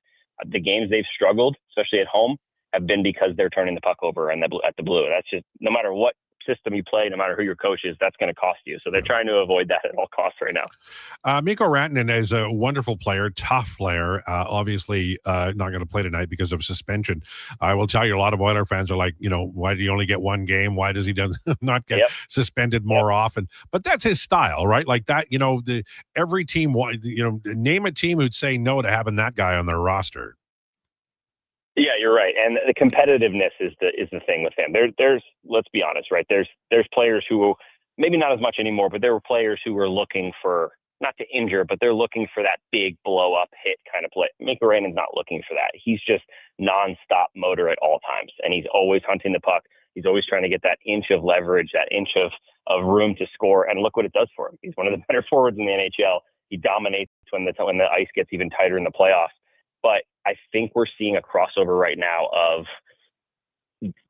the games they've struggled, especially at home, have been because they're turning the puck over and at the blue. That's just, no matter what system you play, no matter who your coach is, that's going to cost you. So they're trying to avoid that at all costs right now. Mikko Rantanen is a wonderful player, tough player. Obviously, not going to play tonight because of suspension. I will tell you, a lot of Oiler fans are like, why do you only get one game? Why does he not get suspended more often? But that's his style, right? Like that, every team, name a team who'd say no to having that guy on their roster. Yeah, you're right. And the competitiveness is the thing with him. There's let's be honest, right? There's players who, maybe not as much anymore, but there were players who were looking for, not to injure, but they're looking for that big blow up hit kind of play. Mikko Rantanen's not looking for that. He's just nonstop motor at all times. And he's always hunting the puck. He's always trying to get that inch of leverage, that inch of room to score. And look what it does for him. He's one of the better forwards in the NHL. He dominates when the ice gets even tighter in the playoffs. But I think we're seeing a crossover right now of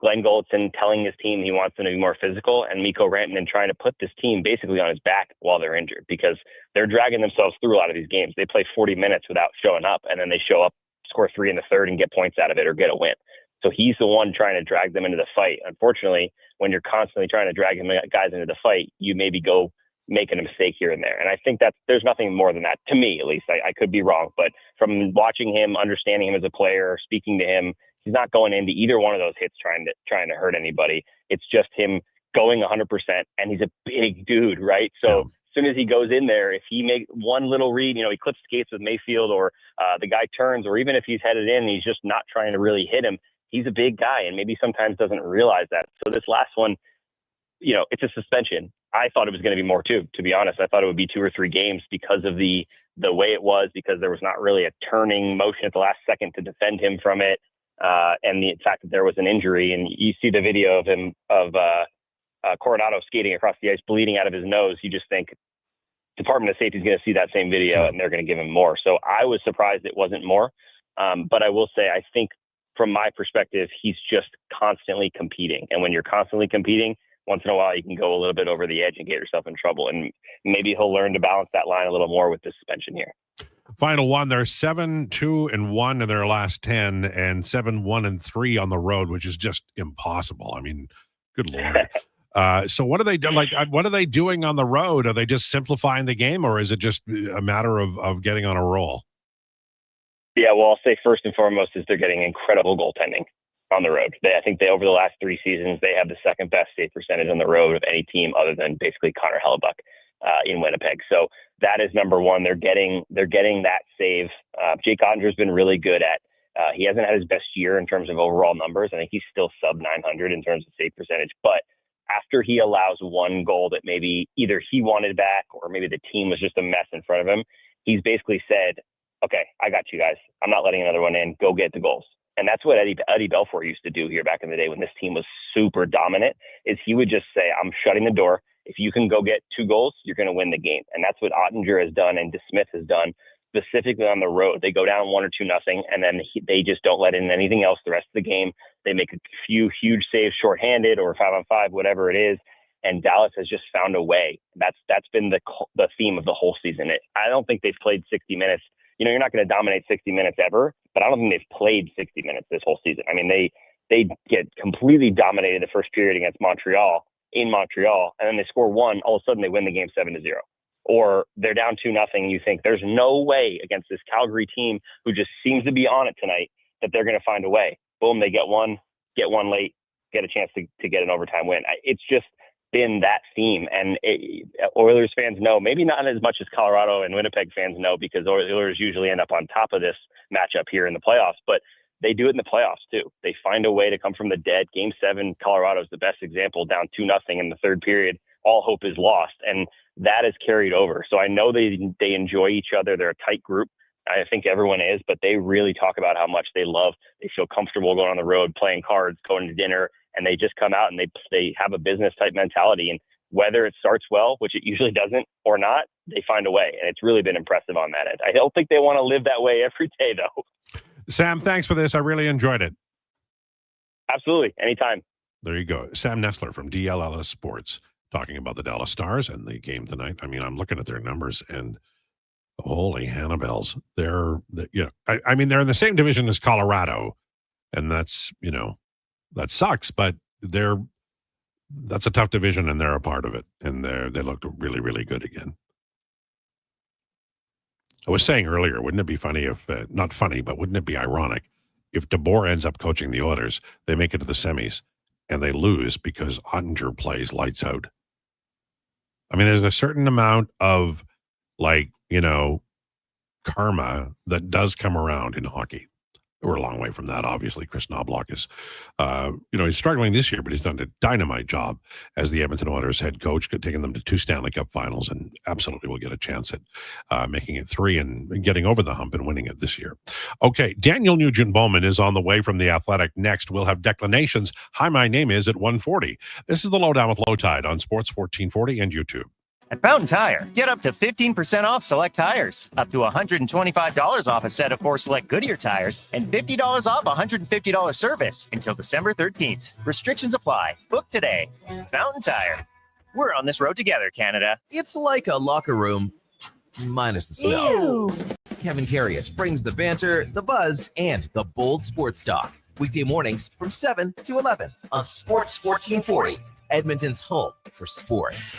Glenn Goldson telling his team he wants them to be more physical, and Mikko Rantanen trying to put this team basically on his back while they're injured, because they're dragging themselves through a lot of these games. They play 40 minutes without showing up, and then they show up, score 3 in the third, and get points out of it or get a win. So he's the one trying to drag them into the fight. Unfortunately, when you're constantly trying to drag guys into the fight, you maybe go making a mistake here and there. And I think there's nothing more than that, to me at least. I could be wrong, but from watching him, understanding him as a player, speaking to him, he's not going into either one of those hits trying to hurt anybody. It's just him going 100%, and he's a big dude, right? So as soon as he goes in there, if he makes one little read, he clips skates with Mayfield, or the guy turns, or even if he's headed in, he's just not trying to really hit him. He's a big guy, and maybe sometimes doesn't realize that. So this last one, it's a suspension. I thought it was going to be more too, to be honest. I thought it would be 2 or 3 games because of the way it was, because there was not really a turning motion at the last second to defend him from it. And the fact that there was an injury, and you see the video of him, Coronado skating across the ice, bleeding out of his nose. You just think Department of Safety is going to see that same video and they're going to give him more. So I was surprised it wasn't more. But I will say, I think from my perspective, he's just constantly competing. And when you're constantly competing, once in a while, you can go a little bit over the edge and get yourself in trouble. And maybe he'll learn to balance that line a little more with the suspension here. Final one, they're 7-2-1 in their last 10, and 7-1-3 on the road, which is just impossible. I mean, good Lord. So what are they doing? What are they doing on the road? Are they just simplifying the game, or is it just a matter of getting on a roll? Yeah, well, I'll say first and foremost is they're getting incredible goaltending on the road. I think over the last 3 seasons, they have the second best save percentage on the road of any team other than basically Connor Hellebuck in Winnipeg. So that is number one. They're getting that save. Jake Ottinger's been really good at. He hasn't had his best year in terms of overall numbers. I think he's still sub 900 in terms of save percentage. But after he allows one goal that maybe either he wanted back or maybe the team was just a mess in front of him, he's basically said, "Okay, I got you guys. I'm not letting another one in. Go get the goals." And that's what Eddie Belfour used to do here back in the day when this team was super dominant, is he would just say, "I'm shutting the door. If you can go get 2 goals, you're going to win the game." And that's what Ottinger has done and DeSmith has done specifically on the road. They go down 1 or 2-0, and then they just don't let in anything else the rest of the game. They make a few huge saves shorthanded or 5-on-5, whatever it is. And Dallas has just found a way. That's been the theme of the whole season. I don't think they've played 60 minutes. You're not going to dominate 60 minutes ever, but I don't think they've played 60 minutes this whole season. I mean, they get completely dominated the first period against Montreal, in Montreal, and then they score one, all of a sudden they win the game 7-0. Or they're down 2-0. You think there's no way against this Calgary team who just seems to be on it tonight that they're going to find a way. Boom, they get one late, get a chance to get an overtime win. It's just been that theme. And Oilers fans know, maybe not as much as Colorado and Winnipeg fans know, because Oilers usually end up on top of this matchup here in the playoffs, but they do it in the playoffs too. They find a way to come from the dead. Game 7, Colorado is the best example, down 2-0 in the third period. All hope is lost. And that is carried over. So I know they enjoy each other. They're a tight group. I think everyone is, but they really talk about how much they feel comfortable going on the road, playing cards, going to dinner, and they just come out and they have a business type mentality. And whether it starts well, which it usually doesn't, or not, they find a way. And it's really been impressive on that end. I don't think they want to live that way every day, though. Sam, thanks for this. I really enjoyed it. Absolutely. Anytime. There you go. Sam Nestler from DLLS Sports talking about the Dallas Stars and the game tonight. I mean, I'm looking at their numbers and holy Hannibals. They're in the same division as Colorado, and that's, that sucks, but that's a tough division and they're a part of it. And they looked really, really good again. I was saying earlier, wouldn't it be funny if, not funny, but wouldn't it be ironic if DeBoer ends up coaching the Oilers, they make it to the semis and they lose because Ottinger plays lights out? I mean, there's a certain amount of karma that does come around in hockey. We're a long way from that, obviously. Chris Knobloch is, he's struggling this year, but he's done a dynamite job as the Edmonton Oilers head coach, taking them to 2 Stanley Cup finals, and absolutely will get a chance at making it 3 and getting over the hump and winning it this year. Okay, Daniel Nugent-Bowman is on the way from The Athletic. Next, we'll have Declinations. Hi, my name is at 1:40. This is the Lowdown with Lowetide on Sports 1440 and YouTube. At Fountain Tire, get up to 15% off select tires, up to $125 off a set of 4 select Goodyear tires, and $50 off $150 service until December 13th. Restrictions apply. Book today. Fountain Tire. We're on this road together, Canada. It's like a locker room, minus the smell. Kevin Carius brings the banter, the buzz, and the bold sports talk. Weekday mornings from 7 to 11 on Sports 1440, Edmonton's home for sports.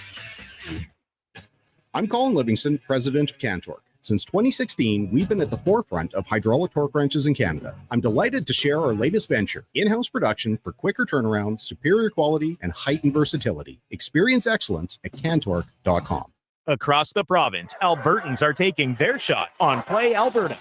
I'm Colin Livingston, president of Cantork. Since 2016, we've been at the forefront of hydraulic torque wrenches in Canada. I'm delighted to share our latest venture, in-house production for quicker turnaround, superior quality, and heightened versatility. Experience excellence at cantork.com. Across the province, Albertans are taking their shot on Play Alberta.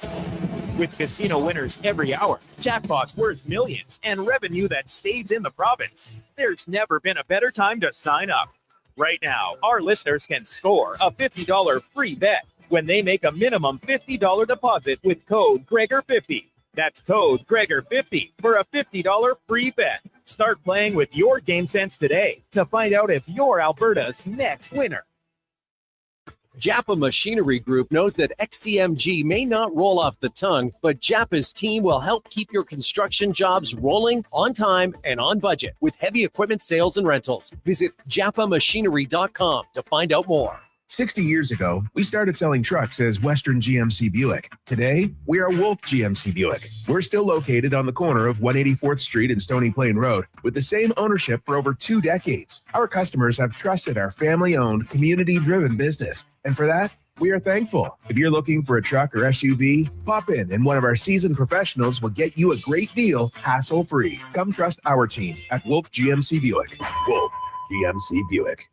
With casino winners every hour, jackpots worth millions, and revenue that stays in the province, there's never been a better time to sign up. Right now, our listeners can score a $50 free bet when they make a minimum $50 deposit with code Krueger50. That's code Krueger50 for a $50 free bet. Start playing with your game sense today to find out if you're Alberta's next winner. Japa Machinery Group knows that XCMG may not roll off the tongue, but Japa's team will help keep your construction jobs rolling on time and on budget with heavy equipment sales and rentals. Visit japamachinery.com to find out more. 60 years ago, we started selling trucks as Western GMC Buick. Today, we are Wolf GMC Buick. We're still located on the corner of 184th Street and Stony Plain Road with the same ownership for over 2 decades. Our customers have trusted our family-owned, community-driven business. And for that, we are thankful. If you're looking for a truck or SUV, pop in and one of our seasoned professionals will get you a great deal, hassle-free. Come trust our team at Wolf GMC Buick. Wolf GMC Buick.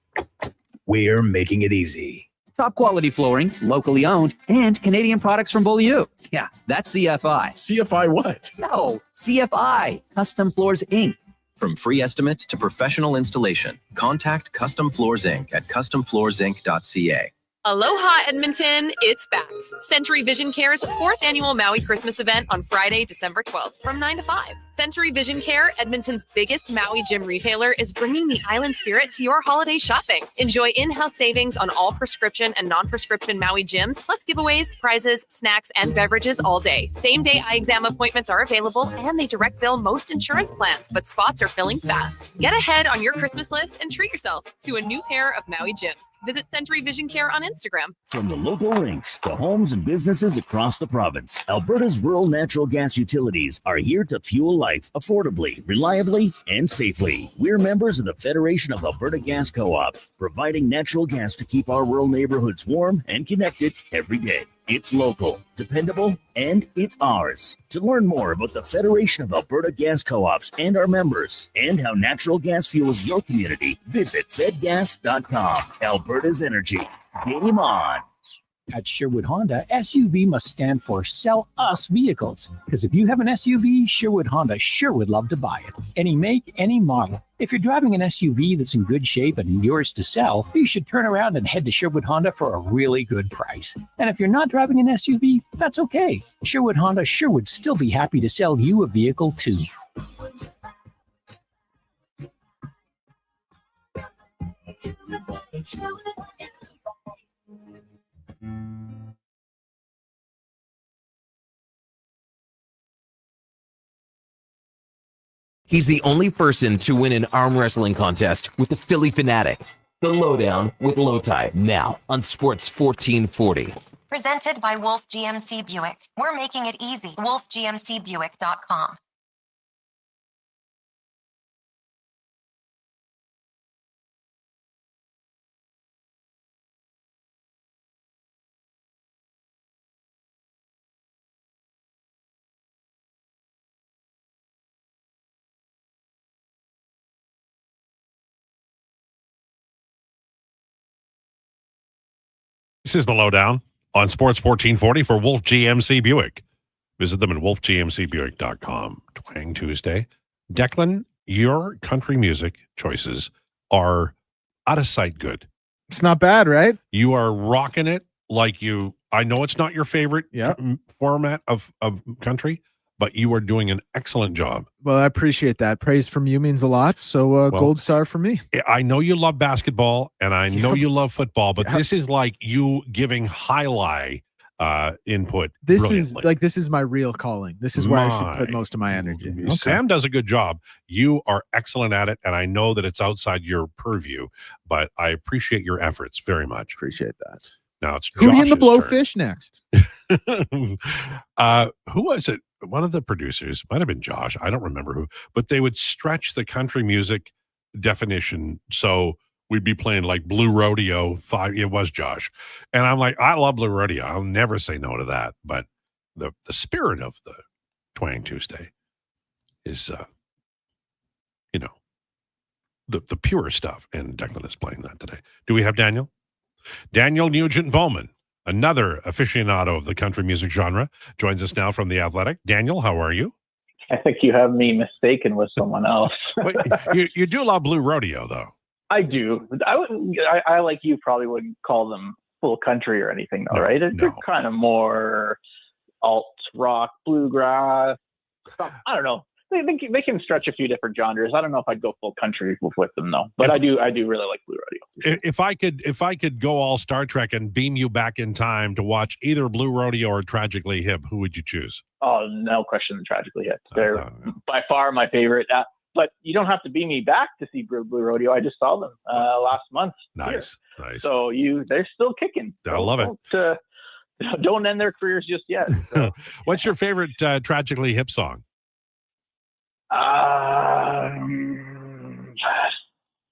We're making it easy. Top quality flooring, locally owned, and Canadian products from Beaulieu. Yeah, that's CFI. CFI what? No, CFI, Custom Floors Inc. From free estimate to professional installation, contact Custom Floors Inc. at customfloorsinc.ca. Aloha, Edmonton, it's back. Century Vision Care's 4th annual Maui Christmas event on Friday, December 12th from 9 to 5. Century Vision Care, Edmonton's biggest Maui gym retailer, is bringing the island spirit to your holiday shopping. Enjoy in-house savings on all prescription and non-prescription Maui gyms, plus giveaways, prizes, snacks, and beverages all day. Same-day eye exam appointments are available, and they direct bill most insurance plans, but spots are filling fast. Get ahead on your Christmas list and treat yourself to a new pair of Maui gyms. Visit Century Vision Care on Instagram. From the local rinks to homes and businesses across the province, Alberta's rural natural gas utilities are here to fuel life affordably, reliably, and safely. We're members of the Federation of Alberta Gas Co-ops, providing natural gas to keep our rural neighborhoods warm and connected every day. It's local, dependable, and it's ours. To learn more about the Federation of Alberta Gas Co-ops and our members, and how natural gas fuels your community, visit fedgas.com. Alberta's energy. Game on. At Sherwood Honda, SUV must stand for Sell Us Vehicles. Because if you have an SUV, Sherwood Honda sure would love to buy it. Any make, any model. If you're driving an SUV that's in good shape and yours to sell, you should turn around and head to Sherwood Honda for a really good price. And if you're not driving an SUV, that's okay. Sherwood Honda sure would still be happy to sell you a vehicle too. He's the only person to win an arm wrestling contest with the Philly Fanatic. The Lowdown with Lowetide, now on Sports 1440. Presented by Wolf GMC Buick. We're making it easy. WolfGMCBuick.com. This is the Lowdown on Sports 1440 for Wolf GMC Buick. Visit them at wolfgmcbuick.com. Twang Tuesday. Declan, your country music choices are out of sight good. It's not bad, right? You are rocking it like you. I know it's not your favorite format of country, but you are doing an excellent job. Well, I appreciate that. Praise from you means a lot. So gold star for me. I know you love basketball and I know you love football, but this is like you giving highlight input. This is my real calling. This is where I should put most of my energy. Okay. Sam does a good job. You are excellent at it, and I know that it's outside your purview, but I appreciate your efforts very much. Appreciate that. Now it's Who in the Josh's blowfish next? Who was it? One of the producers, might have been Josh. I don't remember who, but they would stretch the country music definition. So we'd be playing like Blue Rodeo 5. It was Josh. And I'm like, I love Blue Rodeo. I'll never say no to that. But the spirit of the Twang Tuesday is, the pure stuff. And Declan is playing that today. Do we have Daniel? Daniel Nugent-Bowman, another aficionado of the country music genre, joins us now from The Athletic. Daniel, how are you? I think you have me mistaken with someone else. you do love Blue Rodeo, though. I do. I like you probably wouldn't call them full country or anything, though, right? They're kind of more alt rock, bluegrass. I don't know. They can stretch a few different genres. I don't know if I'd go full country with them though, but I do really like Blue Rodeo. If I could go all Star Trek and beam you back in time to watch either Blue Rodeo or Tragically Hip, who would you choose? Oh, no question, Tragically Hip. They're by far my favorite. But you don't have to beam me back to see Blue Rodeo. I just saw them last month. Nice. So they're still kicking. I love it. Don't end their careers just yet. So. What's your favorite Tragically Hip song?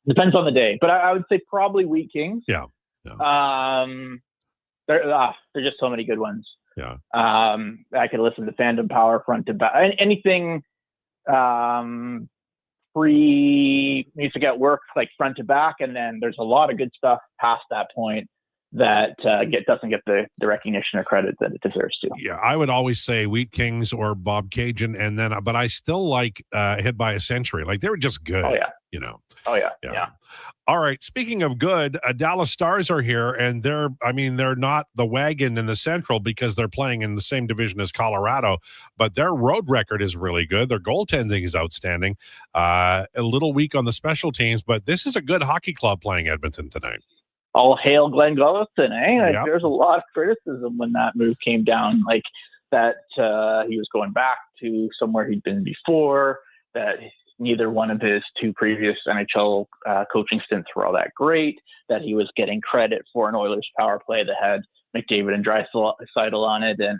Depends on the day, but I would say probably Wheat Kings. Yeah. There's just so many good ones. Yeah. I could listen to Phantom Power front to back. Anything free music at work, like front to back, and then there's a lot of good stuff past that point that doesn't get the recognition or credit that it deserves to. Yeah, I would always say Wheat Kings or Bob Cajun, and then but I still like Hit by a Century. Like they were just good. Oh yeah. Oh yeah. All right. Speaking of good, Dallas Stars are here, and they're not the wagon in the Central because they're playing in the same division as Colorado, but their road record is really good. Their goaltending is outstanding. A little weak on the special teams, but this is a good hockey club playing Edmonton tonight. All hail Glenn Gulliston, eh? Yep. There's a lot of criticism when that move came down, like that he was going back to somewhere he'd been before, that neither one of his two previous NHL coaching stints were all that great, that he was getting credit for an Oilers power play that had McDavid and Draisaitl on it, and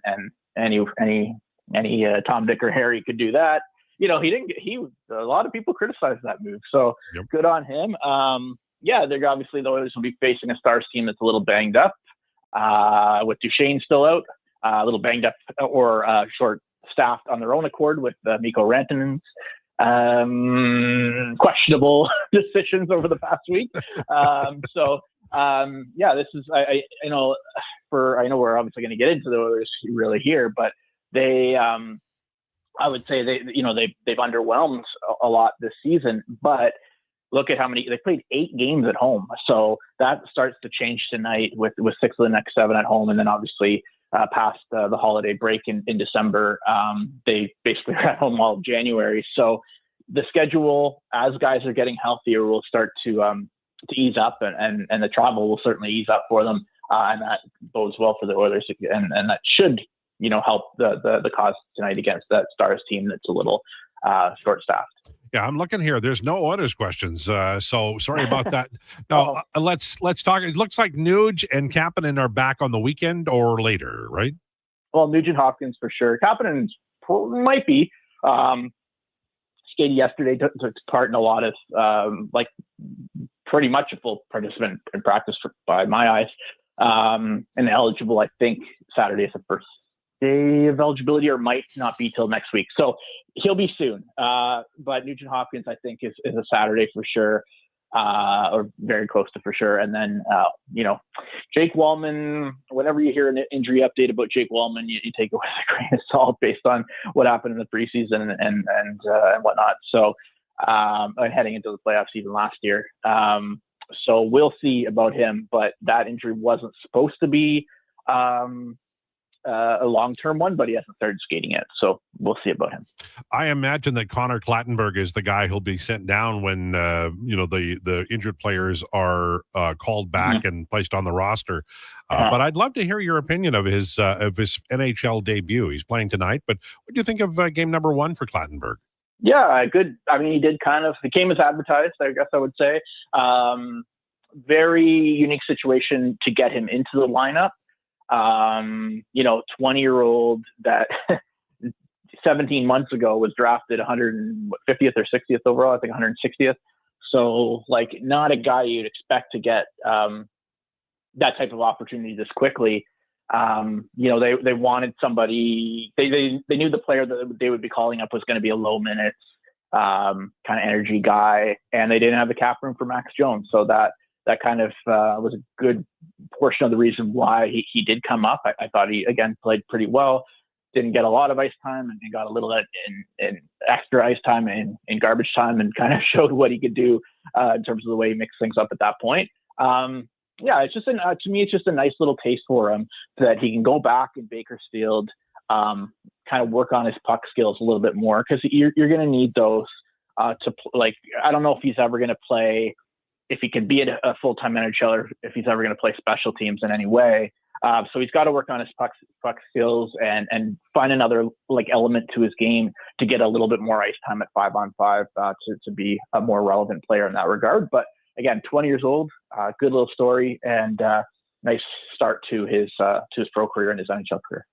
any Tom, Dick, or Harry could do that. You know, a lot of people criticized that move, so good on him. They're obviously, the Oilers will be facing a Stars team that's a little banged up, with Duchesne still out, a little banged up or short-staffed on their own accord with Mikko Rantanen's questionable decisions over the past week. This is, I know we're obviously going to get into the Oilers really here, but they, I would say they've underwhelmed a lot this season, but look at how many they played 8 games at home. So that starts to change tonight with 6 of the next 7 at home. And then obviously past the holiday break in December, they basically are at home all of January. So the schedule, as guys are getting healthier, will start to ease up, and the travel will certainly ease up for them. And that bodes well for the Oilers, and that should, help the cause tonight against that Stars team that's a little short-staffed. Yeah, I'm looking here. There's no Oilers questions, so sorry about that. No, let's talk. It looks like Nuge and Kapanen are back on the weekend or later, right? Well, Nugent Hopkins for sure. Kapanen might be. Skated yesterday, took part in a lot of, pretty much a full participant in practice by my eyes, and eligible, I think Saturday is the first day of eligibility, or might not be till next week. So he'll be soon. But Nugent Hopkins, I think, is a Saturday for sure, or very close to for sure. And then, Jake Wallman, whenever you hear an injury update about Jake Wallman, you take away a grain of salt based on what happened in the preseason and whatnot. So, and heading into the playoff season last year. So we'll see about him, but that injury wasn't supposed to be a long-term one, but he hasn't started skating yet, so we'll see about him. I imagine that Connor Clattenburg is the guy who'll be sent down when the injured players are called back and placed on the roster. But I'd love to hear your opinion of his NHL debut. He's playing tonight, but what do you think of game number 1 for Clattenburg? Yeah, good. I mean, he came as advertised, I guess I would say. Very unique situation to get him into the lineup. 20-year-old that 17 months ago was drafted 150th or 60th overall, I think 160th. So not a guy you'd expect to get that type of opportunity this quickly. They wanted somebody, they knew the player that they would be calling up was going to be a low minutes kind of energy guy, and they didn't have the cap room for Max Jones. So that kind of was a good portion of the reason why he did come up. I thought he, again, played pretty well, didn't get a lot of ice time, and got a little in extra ice time in garbage time, and kind of showed what he could do in terms of the way he mixed things up at that point. It's just to me, it's just a nice little taste for him that he can go back in Bakersfield, kind of work on his puck skills a little bit more, because you're going to need those I don't know if he's ever going to play, if he can be a full-time NHLer, if he's ever going to play special teams in any way. So he's got to work on his puck skills and find another element to his game to get a little bit more ice time at 5-on-5 to be a more relevant player in that regard. But again, 20 years old, good little story, and nice start to his pro career and his NHL career.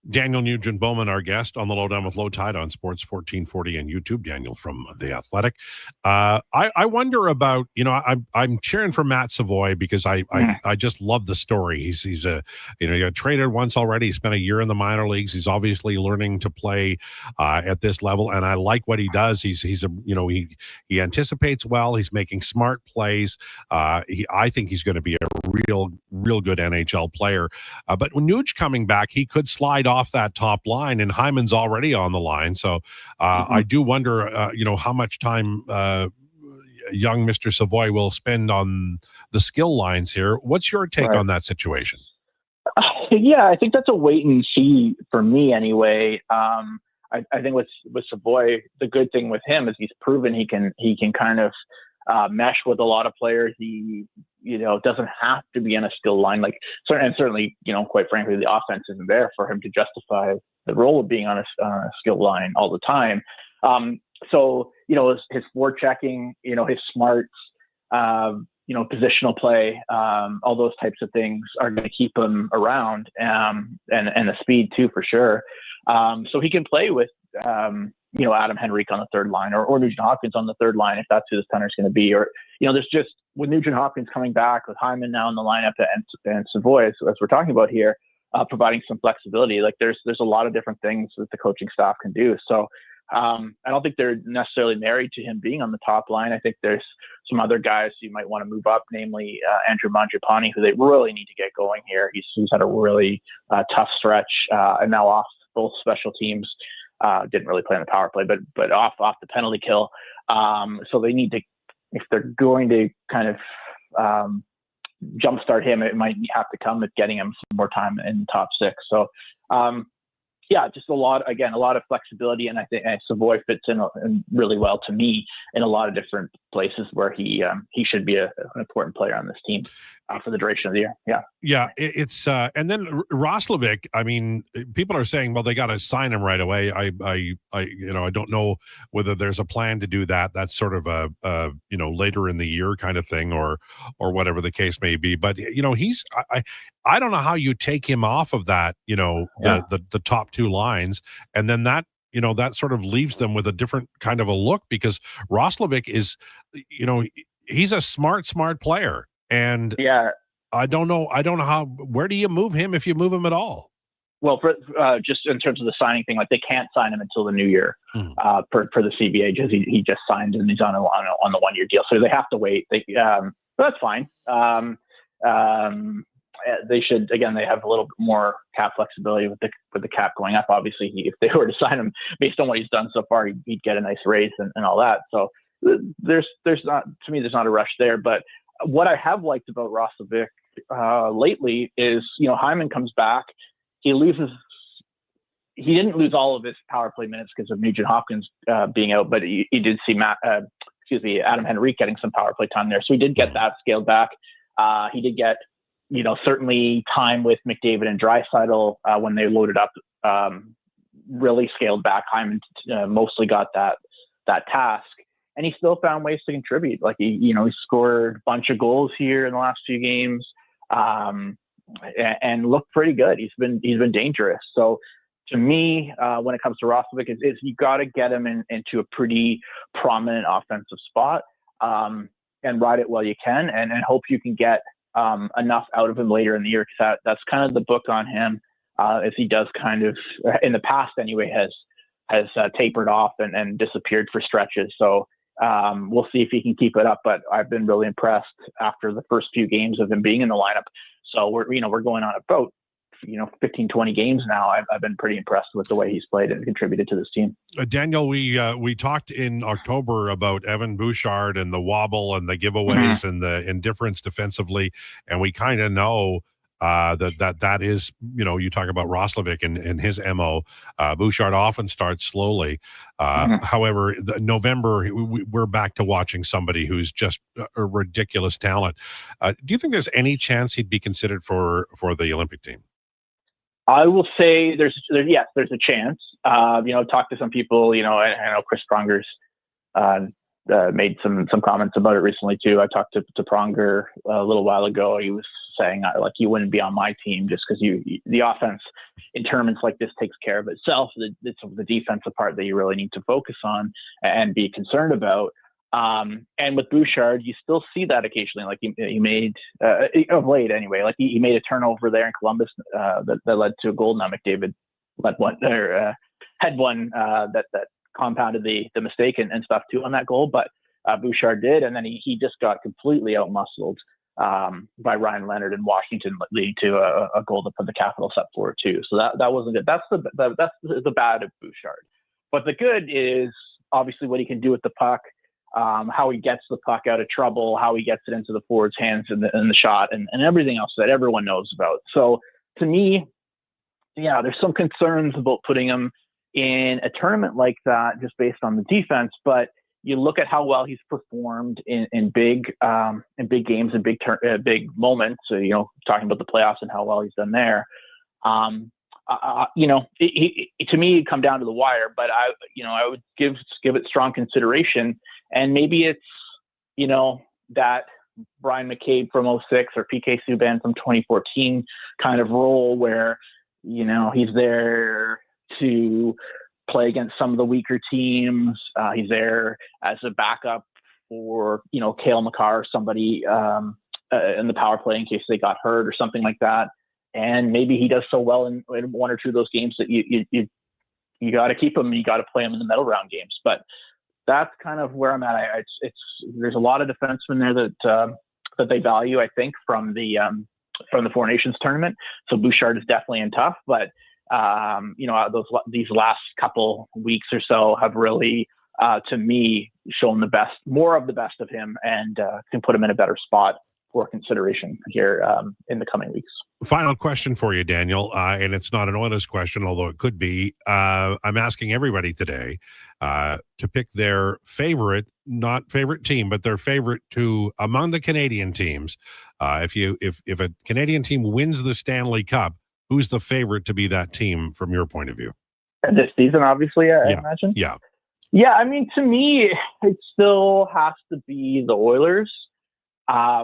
Daniel Nugent-Bowman, our guest on the Lowdown with Lowetide on Sports 1440 and YouTube. Daniel from The Athletic. I wonder about, I'm cheering for Matt Savoy because I just love the story. He's he got traded once already. He spent a year in the minor leagues. He's obviously learning to play at this level, and I like what he does. He anticipates well. He's making smart plays. I think he's going to be a real good NHL player. But when Nuge coming back, he could slide off that top line, and Hyman's already on the line. So I do wonder, how much time young Mr. Savoy will spend on the skill lines here. What's your take on that situation? Yeah, I think that's a wait and see for me anyway. I think with Savoy, the good thing with him is he's proven he can kind of mesh with a lot of players. He doesn't have to be in a skill line, certainly, quite frankly, the offense isn't there for him to justify the role of being on a skill line all the time. So his forward checking, his smarts, positional play, all those types of things are going to keep him around, and the speed too, for sure. So he can play with, Adam Henrique on the third line, or Nugent Hopkins on the third line, if that's who the center's going to be. Or, there's just, with Nugent Hopkins coming back, with Hyman now in the lineup, and Savoy, as we're talking about here, providing some flexibility. Like there's a lot of different things that the coaching staff can do. So I don't think they're necessarily married to him being on the top line. I think there's some other guys you might want to move up, namely Andrew Mangiapane, who they really need to get going here. He's had a really tough stretch, and now off both special teams. Didn't really play on the power play, but off the penalty kill. So they need to, if they're going to kind of jumpstart him, it might have to come with getting him some more time in the top six. So just a lot of flexibility, and I think Savoy fits in really well to me in a lot of different places where he should be an important player on this team for the duration of the year. Yeah, it's and then Roslovic. I mean, people are saying, well, they got to sign him right away. I don't know whether there's a plan to do that. That's sort of a later in the year kind of thing, or whatever the case may be. But I don't know how you take him off of that, the top two lines, and then that sort of leaves them with a different kind of a look, because Roslovic is, he's a smart player. And I don't know where do you move him, if you move him at all? Well, for just in terms of the signing thing, like they can't sign him until the new year for the CBA, because he just signed and he's on the 1 year deal. So they have to wait. That's fine. They should, again, they have a little bit more cap flexibility with the cap going up. Obviously, if they were to sign him based on what he's done so far, he'd get a nice raise and all that. So there's not a rush there. But what I have liked about Roslovic lately is, Hyman comes back. He didn't lose all of his power play minutes because of Nugent Hopkins being out, but he did see Adam Henrique getting some power play time there. So he did get that scaled back. He did get, certainly time with McDavid and Draisaitl when they loaded up, really scaled back. Hyman mostly got that task, and he still found ways to contribute. Like he scored a bunch of goals here in the last few games, and looked pretty good. He's been dangerous. So to me, when it comes to Roslovic, is you got to get him into a pretty prominent offensive spot, and ride it while you can, and hope you can get enough out of him later in the year, because that's kind of the book on him, as he does kind of, in the past anyway, has tapered off and disappeared for stretches. So we'll see if he can keep it up, but I've been really impressed after the first few games of him being in the lineup. So we're going on about 15, 20 games now. I've been pretty impressed with the way he's played and contributed to this team. Daniel, we talked in October about Evan Bouchard and the wobble and the giveaways and the indifference defensively, and we kind of know that is, you talk about Roslovic and his MO. Bouchard often starts slowly. However, November, we're back to watching somebody who's just a ridiculous talent. Do you think there's any chance he'd be considered for the Olympic team? I will say there's a chance. Talk to some people. I know Chris Pronger's made some comments about it recently too. I talked to Pronger a little while ago. He was saying like, you wouldn't be on my team just because the offense in tournaments like this takes care of itself. It's the defensive part that you really need to focus on and be concerned about. And with Bouchard, you still see that occasionally. Like he made of late anyway. Like he made a turnover there in Columbus that led to a goal. Now McDavid had one that compounded the mistake and stuff too on that goal. But Bouchard did, and then he just got completely outmuscled by Ryan Leonard in Washington, leading to a goal to put the Capitals up for too. So that wasn't good. That's the bad of Bouchard. But the good is obviously what he can do with the puck. How he gets the puck out of trouble, how he gets it into the forward's hands in the shot, and everything else that everyone knows about. So to me, there's some concerns about putting him in a tournament like that just based on the defense. But you look at how well he's performed in big games and big moments. So, talking about the playoffs and how well he's done there. to me, it'd come down to the wire, but I would give it strong consideration. And maybe it's, that Brian McCabe from 06 or PK Subban from 2014 kind of role where, he's there to play against some of the weaker teams. He's there as a backup for, Cale Makar or somebody in the power play in case they got hurt or something like that. And maybe he does so well in one or two of those games that you got to keep him. You got to play him in the medal round games. But that's kind of where I'm at. There's a lot of defensemen there that they value, I think, from the Four Nations tournament. So Bouchard is definitely in tough, but these last couple weeks or so have really, to me, shown more of the best of him, and can put him in a better spot for consideration here in the coming weeks. Final question for you, Daniel, and it's not an Oilers question, although it could be. I'm asking everybody today to pick their favorite, not favorite team, but their favorite among the Canadian teams. If a Canadian team wins the Stanley Cup, who's the favorite to be that team from your point of view? This season, obviously, I imagine. Yeah. Yeah, I mean, to me, it still has to be the Oilers. I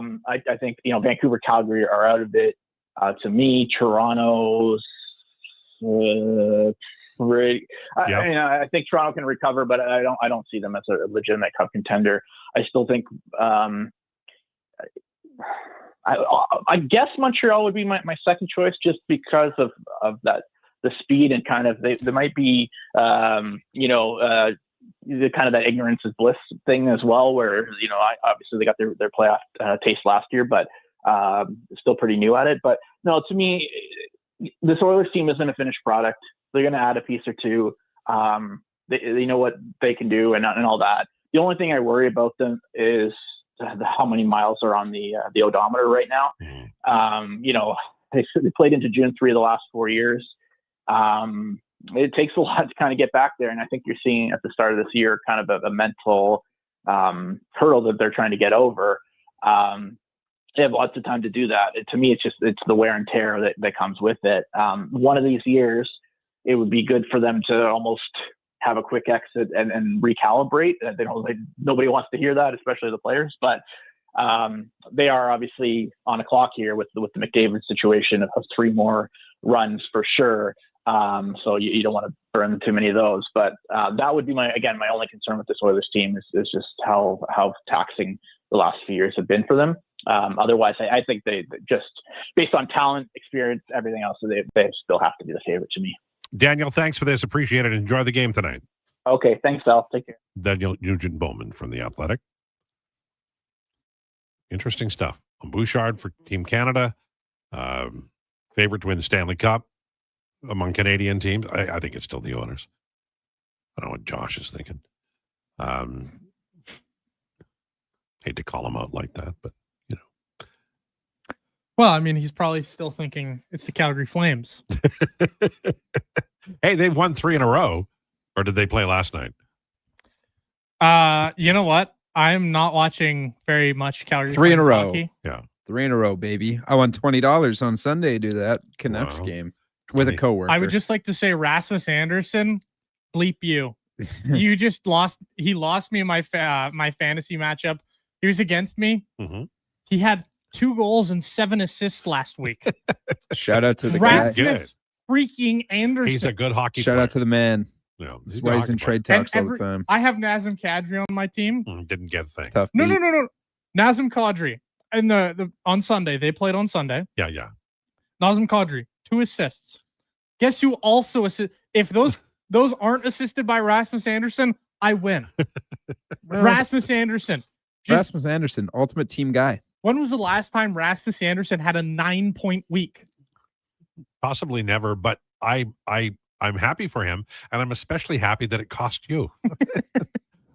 think, Vancouver, Calgary are out of it. To me, Toronto's pretty. I think Toronto can recover, but I don't see them as a legitimate cup contender. I still think. I guess Montreal would be my second choice, just because of the speed and kind of they might be the kind of that ignorance is bliss thing as well, where obviously they got their playoff taste last year, but still pretty new at it. But no, to me, this Oilers team isn't a finished product. They're going to add a piece or two. They know what they can do and all that. The only thing I worry about them is how many miles are on the odometer right now. They played into June 3 of the last 4 years. It takes a lot to kind of get back there. And I think you're seeing at the start of this year kind of a mental hurdle that they're trying to get over. They have lots of time to do that. To me, it's the wear and tear that comes with it. One of these years, it would be good for them to almost have a quick exit and recalibrate. Nobody wants to hear that, especially the players. But they are obviously on a clock here with the McDavid situation of 3 more runs for sure. So you don't want to burn too many of those. But that would be my only concern with this Oilers team is just how taxing the last few years have been for them. Otherwise, I think they just, based on talent, experience, everything else, they still have to be the favorite to me. Daniel, thanks for this. Appreciate it. Enjoy the game tonight. Okay, thanks, Al. Take care. Daniel Nugent-Bowman from The Athletic. Interesting stuff. Bouchard for Team Canada. Favorite to win the Stanley Cup among Canadian teams. I think it's still the Oilers. I don't know what Josh is thinking. Hate to call him out like that, but Well, I mean, he's probably still thinking it's the Calgary Flames. Hey, they've won 3 in a row. Or did they play last night? You know what? I'm not watching very much Calgary 3 in a Flames row. hockey. Yeah. 3 in a row, baby. I won $20 on Sunday to do that Canucks game with a coworker. I would just like to say, Rasmus Anderson, bleep you. You just lost. He lost me in my fantasy matchup. He was against me. Mm-hmm. He had 2 goals and 7 assists last week. Shout out to the Rasmus guy. freaking Anderson. He's a good hockey Shout player. out to the man. Yeah, That's why he's in trade talks all the time. I have Nazem Kadri on my team. Didn't get a thing. Tough. No. beat. Nazem Kadri. And the on Sunday, they played on Sunday. Yeah. Nazem Kadri, 2 assists. Guess who also assist? If those aren't assisted by Rasmus Anderson, I win. Rasmus Anderson. Rasmus Anderson, ultimate team guy. When was the last time Rasmus Anderson had a 9-point week? Possibly never, but I'm happy for him, and I'm especially happy that it cost you.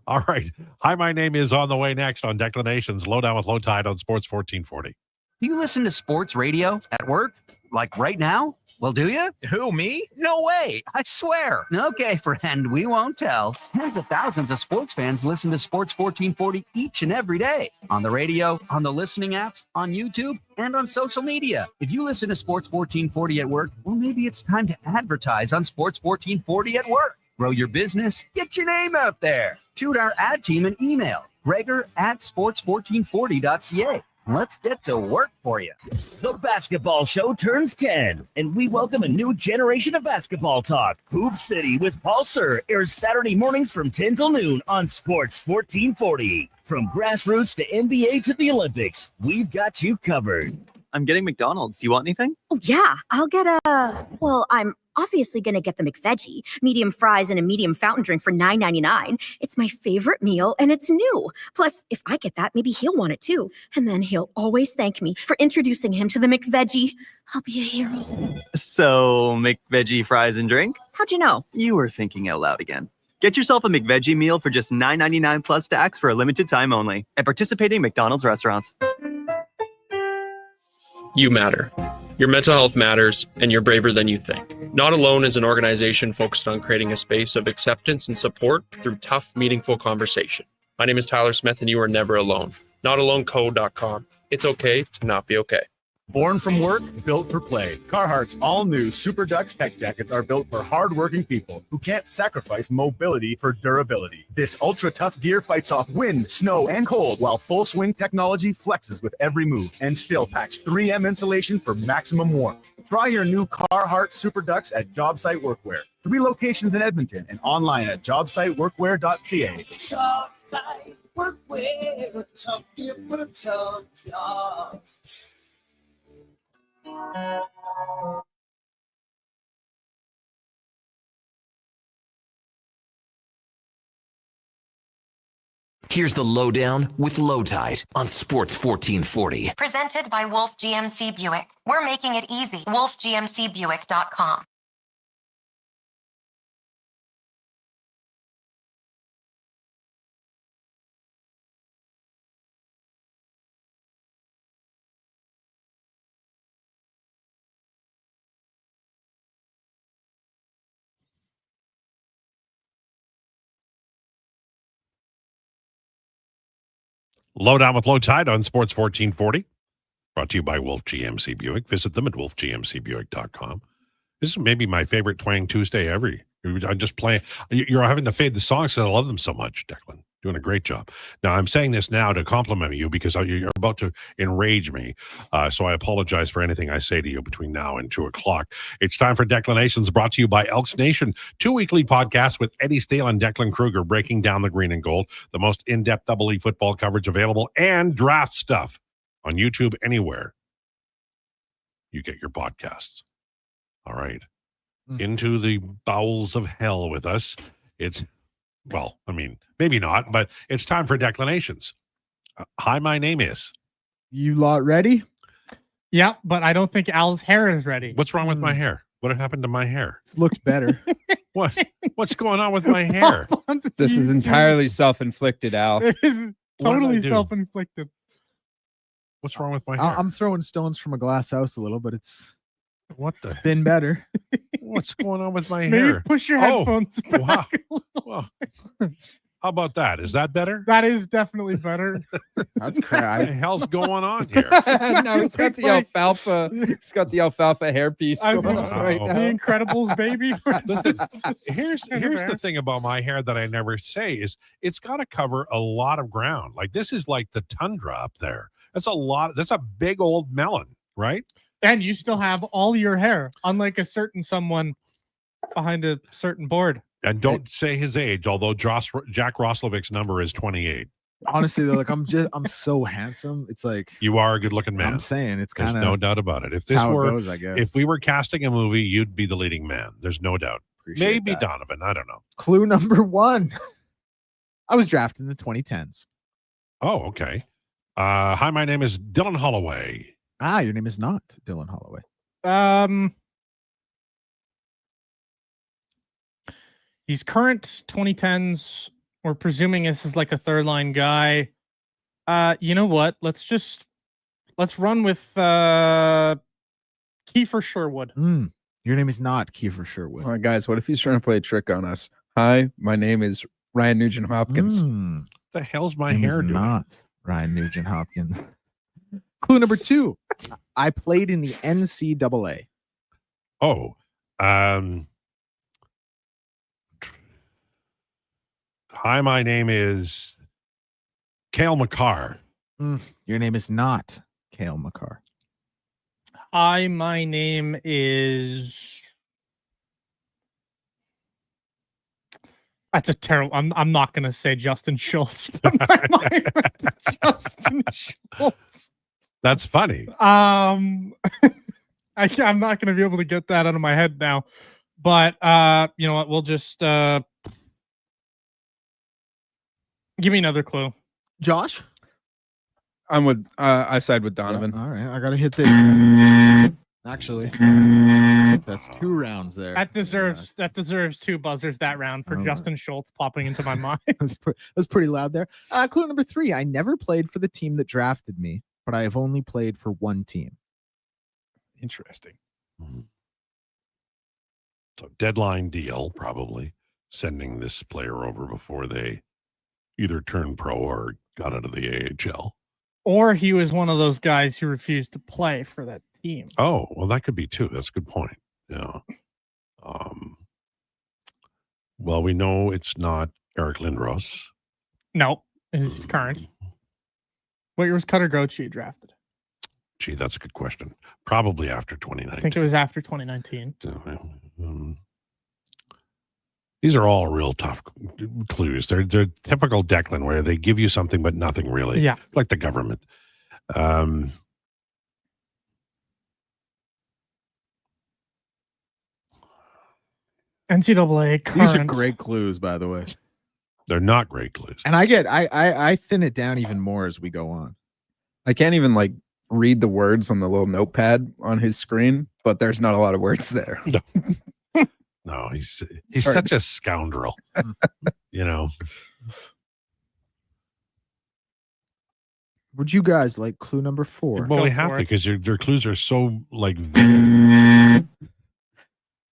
All right. Hi, my name is on the way next on Declinations. Lowdown with Lowetide on Sports 1440. Do you listen to sports radio at work? Like right now? Well, do you? Who, me? No way. I swear. Okay, friend, we won't tell. Tens of thousands of sports fans listen to Sports 1440 each and every day. On the radio, on the listening apps, on YouTube, and on social media. If you listen to Sports 1440 at work, well, maybe it's time to advertise on Sports 1440 at work. Grow your business, get your name out there. Shoot our ad team an email, Gregor@sports1440.ca. Let's get to work for you. The basketball show turns 10, and we welcome a new generation of basketball talk. Hoop City with Paul Sir airs Saturday mornings from 10 till noon on Sports 1440. From grassroots to NBA to the Olympics, we've got you covered. I'm getting McDonald's. You want anything? Oh, yeah. I'll get I'm obviously going to get the McVeggie, medium fries and a medium fountain drink for $9.99. It's my favorite meal, and it's new. Plus, if I get that, maybe he'll want it too. And then he'll always thank me for introducing him to the McVeggie. I'll be a hero. So, McVeggie fries and drink? How'd you know? You were thinking out loud again. Get yourself a McVeggie meal for just $9.99 plus tax for a limited time only at participating McDonald's restaurants. You matter. Your mental health matters, and you're braver than you think. Not Alone is an organization focused on creating a space of acceptance and support through tough, meaningful conversation. My name is Tyler Smith, and you are never alone. NotAloneCo.com. It's okay to not be okay. Born from work, built for play. Carhartt's all-new Super Ducks tech jackets are built for hard-working people who can't sacrifice mobility for durability. This ultra-tough gear fights off wind, snow, and cold, while full-swing technology flexes with every move and still packs 3M insulation for maximum warmth. Try your new Carhartt Super Ducks at JobSite Workwear. 3 locations in Edmonton and online at jobsiteworkwear.ca. JobSite Workwear, tough people, tough jobs. Here's the Lowdown with Lowetide on Sports 1440. Presented by Wolf GMC Buick. We're making it easy. WolfGMCBuick.com. Lowdown with Lowetide on Sports 1440. Brought to you by Wolf GMC Buick. Visit them at wolfgmcbuick.com. This is maybe my favorite Twang Tuesday ever. I'm just playing. You're having to fade the songs because I love them so much, Declan. Doing a great job. Now, I'm saying this now to compliment you because you're about to enrage me. So I apologize for anything I say to you between now and 2 o'clock. It's time for Declinations, brought to you by Elks Nation. 2 weekly podcasts with Eddie Stale and Declan Krueger breaking down the green and gold, the most in-depth Double E football coverage available, and draft stuff on YouTube anywhere you get your podcasts. All right. Into the bowels of hell with us. Well, I mean, maybe not, but it's time for Declinations. Hi, my name is. You lot ready? Yeah, but I don't think Al's hair is ready. What's wrong with my hair? What happened to my hair? It looks better. What's going on with my hair? This is entirely self-inflicted, Al. It is totally I do? self-inflicted. What's wrong with my hair? I'm throwing stones from a glass house a little, but it's been better. What's going on with my Maybe hair? push your headphones back. Wow. How about that? Is that better? That is definitely better. That's crap. What the hell's going on here? No, it's got the alfalfa. It's got the alfalfa hairpiece I was going gonna on right say, now. The Incredibles, baby. Here's the thing about my hair that I never say is it's got to cover a lot of ground. Like this is like the tundra up there. That's a lot. That's a big old melon, right? And you still have all your hair, unlike a certain someone behind a certain board. And don't say his age, although Jack Roslovic's number is 28. Honestly, though, like I'm so handsome. It's like You are a good-looking man. I'm saying it's There's kind of no doubt about it. If how this it were, goes, I guess. if we were casting a movie, you'd be the leading man. There's no doubt. Appreciate Maybe that. Donovan. I don't know. Clue number 1. I was drafted in the 2010s. Oh, okay. Hi, my name is Dylan Holloway. Your name is not Dylan Holloway. He's current 2010s. We're presuming this is like a third line guy. You know what? Let's run with Kiefer Sherwood. Your name is not Kiefer Sherwood. All right, guys, what if he's trying to play a trick on us? Hi, my name is Ryan Nugent Hopkins. The hell's my Name hair is doing? not Ryan Nugent Hopkins. Clue number 2. I played in the NCAA. Oh, hi, my name is Cale Makar. Your name is not Cale Makar. Hi, my name is. That's a terrible. I'm not gonna say Justin Schultz. But my mind went to Justin Schultz. That's funny. I'm not gonna be able to get that out of my head now. But you know what? We'll just give me another clue. Josh? I'm with I side with Donovan. All right, I gotta hit this. Actually, that's 2 rounds there. That deserves 2 buzzers that round for Justin Schultz popping into my mind. That's pretty loud there. Clue number 3. I never played for the team that drafted me, but I have only played for one team. Interesting. So deadline deal, probably sending this player over before they either turned pro or got out of the AHL. Or he was one of those guys who refused to play for that team. Oh, well, that could be too. That's a good point. Yeah. Well, we know it's not Eric Lindros. No, it's current. What year was Cutter Gauthier drafted? Gee, that's a good question. Probably after 2019. I think it was after 2019. These are all real tough clues. They're typical Declan, where they give you something but nothing really. Yeah, like the government. NCAA current. These are great clues, by the way. They're not great clues. And I thin it down even more as we go on. I can't even like read the words on the little notepad on his screen, but there's not a lot of words there. No, he's such a scoundrel. You know. Would you guys like clue number 4? Well, we have to, because your clues are so like.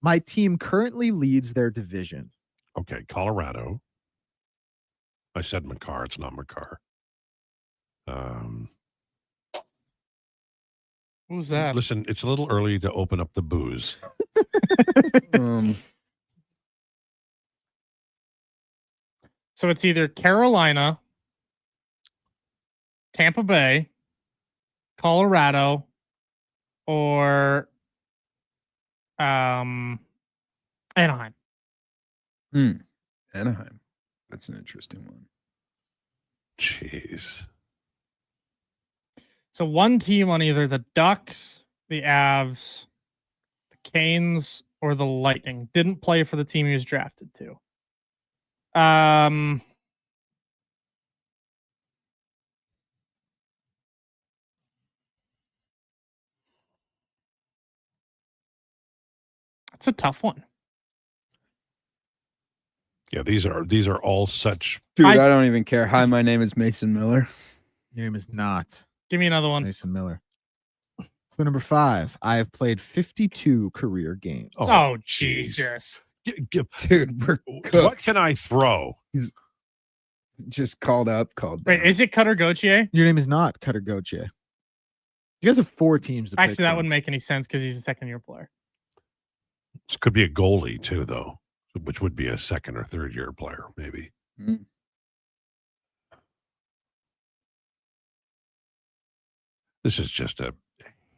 My team currently leads their division. Okay, Colorado. I said Makar. It's not Makar. Who's that? Listen, it's a little early to open up the booze. So it's either Carolina, Tampa Bay, Colorado, or Anaheim. Anaheim. That's an interesting one. Jeez. So one team on either the Ducks, the Avs, the Canes, or the Lightning didn't play for the team he was drafted to. It's a tough one. Yeah, these are all such. Dude, I don't even care. Hi, my name is Mason Miller. Your name is not. Give me another one. Mason Miller. Clue number 5. I have played 52 career games. Oh, Jesus. Dude, we're cooked. What can I throw? He's just called down. Wait, is it Cutter Gauthier? Your name is not Cutter Gauthier. You guys have 4 teams to pick Actually, that from. wouldn't make any sense because he's a second-year player. This could be a goalie too, though, which would be a second or third year player, maybe. This is just a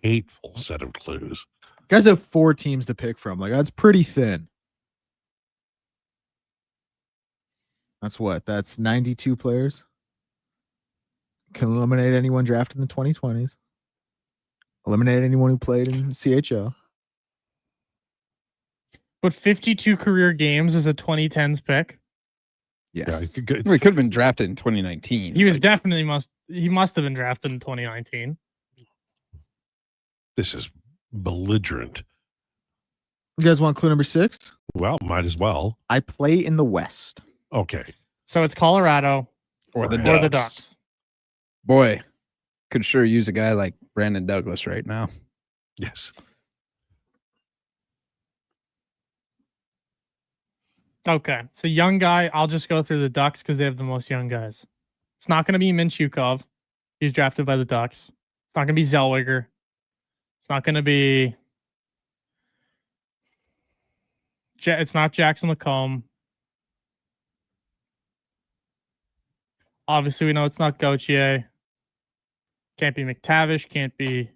hateful set of clues. You guys have 4 teams to pick from. Like, that's pretty thin. That's what? That's 92 players. Can eliminate anyone drafted in the 2020s. Eliminate anyone who played in CHL. But 52 career games is a 2010s pick. Yes. Yeah, He could have been drafted in 2019. He was definitely he must have been drafted in 2019. This is belligerent. You guys want clue number 6? Well, might as well. I play in the West. Okay. So it's Colorado or the Ducks. Boy, could sure use a guy like Brandon Douglas right now. Yes. Okay, so young guy. I'll just go through the Ducks because they have the most young guys. It's not going to be Minchukov. He's drafted by the Ducks. It's not going to be Zellweger. It's not going to be. It's not Jackson Lacombe. Obviously, we know it's not Gauthier. Can't be McTavish. Can't be.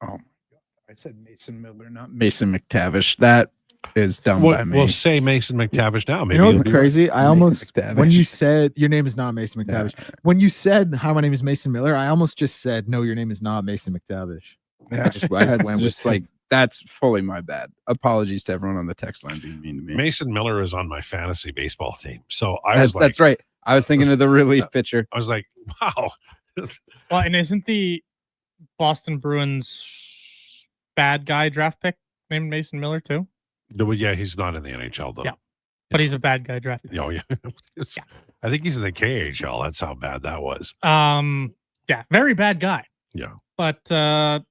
Oh my God! I said Mason Miller, not Mason McTavish. That is dumb by me. We'll say Mason McTavish now. Maybe You know it'll what's be crazy? I almost McTavish. when you said your name is not Mason McTavish. When you said hi, my name is Mason Miller, I almost just said no, your name is not Mason McTavish. I went with like that's fully my bad. Apologies to everyone on the text line being mean to me. Mason Miller is on my fantasy baseball team, so I was like, that's right. I was thinking of the relief pitcher. I was like, wow. Well, and isn't the Boston Bruins bad guy draft pick named Mason Miller too? Yeah, he's not in the NHL though. Yeah, but he's a bad guy draft pick. Oh yeah. I think he's in the KHL. That's how bad that was. Yeah, very bad guy. Yeah. But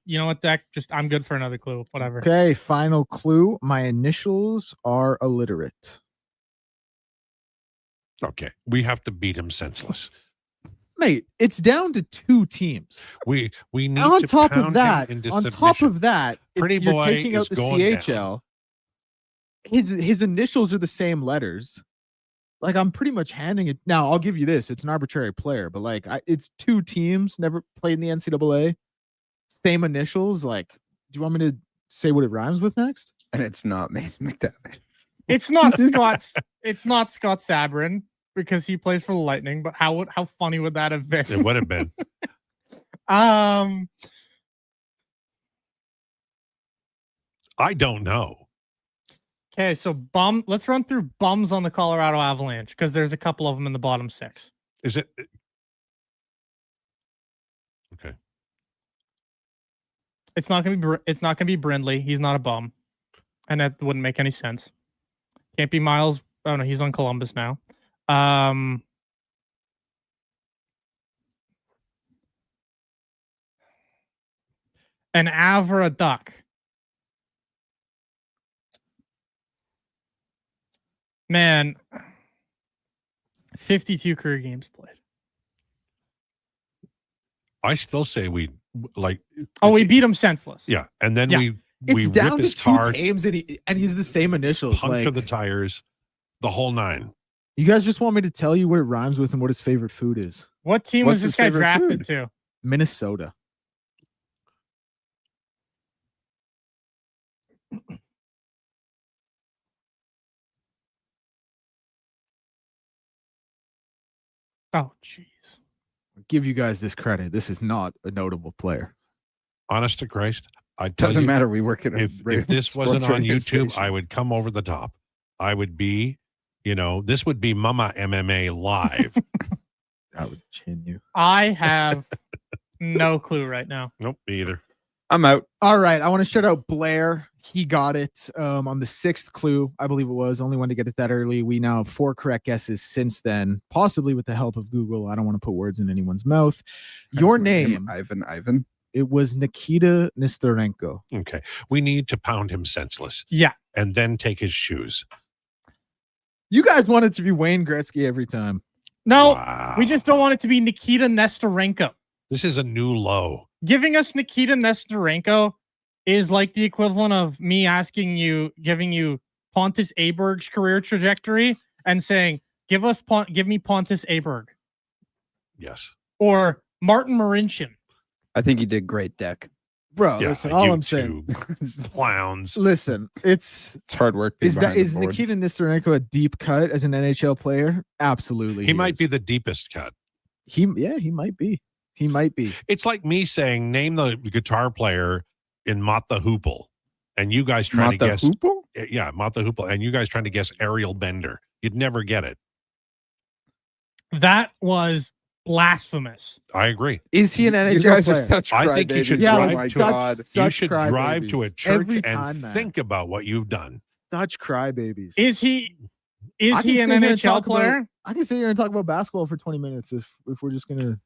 you know what, Deck? Just I'm good for another clue. Whatever. Okay, final clue. My initials are illiterate. Okay, we have to beat him senseless. Mate, it's down to 2 teams. We need on to top pound of that, him into on submission. top of that, Pretty if you're boy taking is out the going CHL. His initials are the same letters. Like I'm pretty much handing it. Now I'll give you this: it's an arbitrary player, but like it's 2 teams never played in the NCAA. Same initials. Like, do you want me to say what it rhymes with next? And it's not Mason McTavish. It's not Scott. It's not Scott Sabrin because he plays for the Lightning. But how funny would that have been? It would have been. I don't know. Okay, so let's run through bums on the Colorado Avalanche because there's a couple of them in the bottom 6. Is it? Okay. It's not gonna be Brindley. He's not a bum, and that wouldn't make any sense. Can't be Miles. Oh no, he's on Columbus now. An Av or a Duck. Man, 52 career games played. I still say we like. Oh, we beat him senseless. Yeah, and then Yeah. we It's down rip to his 2 car, games, and he's the same initials. puncture Like, the tires, the whole 9. you guys just want me to tell you what it rhymes with and what his favorite food is? What team What's was this his guy favorite drafted food? to? Minnesota. Oh, jeez. Give you guys this credit. This is not a notable player. Honest to Christ, I tell Doesn't you, matter. We work at a if this wasn't on YouTube, I would come over the top. I would be, this would be Mama MMA live. I would chin you. I have no clue right now. Nope, me either. I'm out. All right. I want to shout out Blair. He got it on the 6th clue, I believe it was. Only one to get it that early. We now have 4 correct guesses since then, possibly with the help of Google. I don't want to put words in anyone's mouth. Your name, Ivan. It was Nikita Nestorenko. Okay. We need to pound him senseless. Yeah. And then take his shoes. You guys want it to be Wayne Gretzky every time. No, we just don't want it to be Nikita Nestorenko. This is a new low. Giving us Nikita Nestorenko is like the equivalent of me giving you Pontus Aberg's career trajectory and saying, give me Pontus Aberg. Yes. Or Martin Marincin. I think he did great, Deck. Bro, Yeah, listen, all you I'm saying. Clowns. Listen, it's hard work. Is Nikita Nestorenko a deep cut as an NHL player? Absolutely. He might be the deepest cut. He might be. He might be. It's like me saying, name the guitar player in Mott the Hoople, and you guys trying to guess. Hoople? Yeah, Mott the Hoople, and you guys trying to guess Ariel Bender. You'd never get it. That was blasphemous. I agree. Is he an NHL You guys player? are such I think you should crybabies. drive Oh my you should drive to a church Every and time, man. think about what you've done. Such crybabies. Is he I can an sit here and NHL talk player? about- I can sit here and talk about basketball for 20 minutes if we're just gonna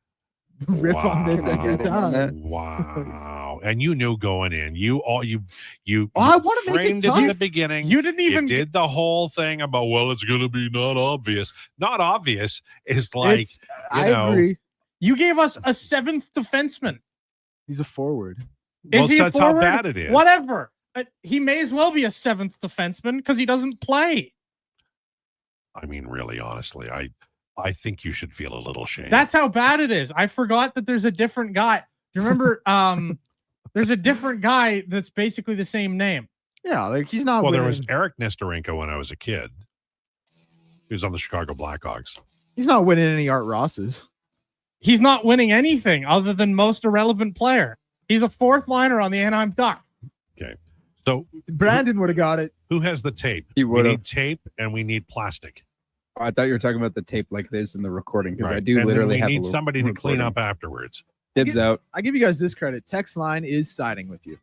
rip on this every time. Wow. No, and you knew going in. You I want to make framed it it tough. in the beginning. You didn't even did the whole thing about, well, it's going to be not obvious. Not obvious is like, I agree. You gave us a seventh defenseman. He's a forward. Well, Is he that's a how forward? bad it is. Whatever. He may as well be a seventh defenseman because he doesn't play. I mean, really, honestly, I think you should feel a little shame. That's how bad it is. I forgot that there's a different guy. Do you remember? There's a different guy that's basically the same name. Yeah, like he's not. Well, winning. there was Eric Nestorenko when I was a kid. He was on the Chicago Blackhawks. He's not winning any Art Rosses. He's not winning anything other than most irrelevant player. He's a fourth liner on the Anaheim Ducks. Okay. So Brandon would have got it. Who has the tape? He We would've. need tape and we need plastic. I thought you were talking about the tape like this in the recording because Right. I do And then literally we have need a somebody to clean recording. up afterwards. Dibs out. I give you guys this credit. Text line is siding with you.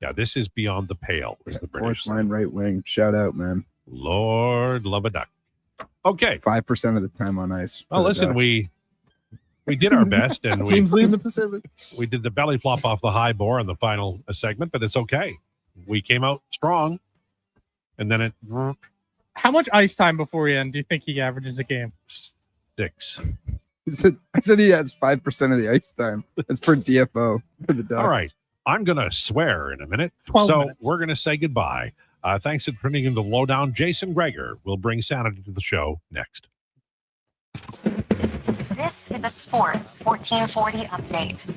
Yeah, this is beyond the pale, as the British Fourth say. line right wing. Shout out, man. Lord love a duck. Okay. 5% of the time on ice. Well, for the listen, Ducks. we did our best, and Teams leading the Pacific. we did the belly flop off the high bore in the final segment, but it's okay. We came out strong, and then it How much ice time before we end do you think he averages a game? 6. I said he has 5% of the ice time. That's for DFO for the Ducks. All right. I'm going to swear in a minute. 12 so minutes. we're going to say goodbye. Thanks for tuning in to Lowdown. Jason Gregor will bring sanity to the show next. This is a Sports 1440 update.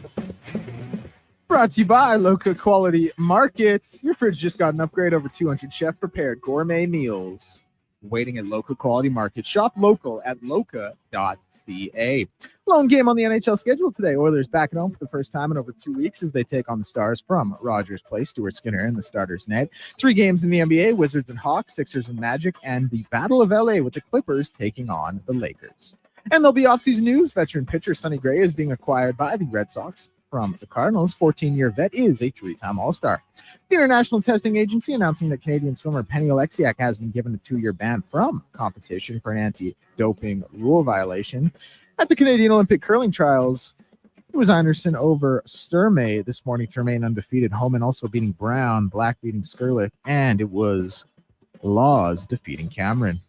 Brought to you by Loca Quality Market. Your fridge just got an upgrade, over 200 chef-prepared gourmet meals waiting at Loca Quality Market. Shop local at loca.ca. Lone game on the NHL schedule today. Oilers back at home for the first time in over 2 weeks as they take on the Stars from Rogers Place. Stuart Skinner in the starter's net. 3 games in the NBA, Wizards and Hawks, Sixers and Magic, and the Battle of LA with the Clippers taking on the Lakers. And there'll be offseason news. Veteran pitcher Sonny Gray is being acquired by the Red Sox from the Cardinals. 14-year vet is a 3-time All-Star. The International Testing Agency announcing that Canadian swimmer Penny Oleksiak has been given a 2-year ban from competition for an anti-doping rule violation. At the Canadian Olympic curling trials, it was Anderson over Sturmey this morning to remain undefeated. Homan also beating Brown, Black beating Skurlik, and it was Laws defeating Cameron.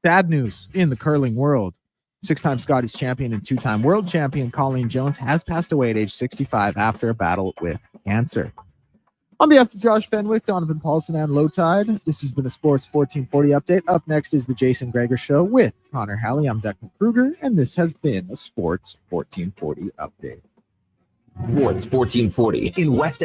Sad news in the curling world. 6-time Scottish champion and 2-time world champion Colleen Jones has passed away at age 65 after a battle with cancer. On behalf of Josh Fenwick, Donovan Paulson, and Lowetide, this has been a Sports 1440 update. Up next is the Jason Gregor Show with Connor Halley. I'm Declan Krueger, and this has been a Sports 1440 update. Sports 1440 in West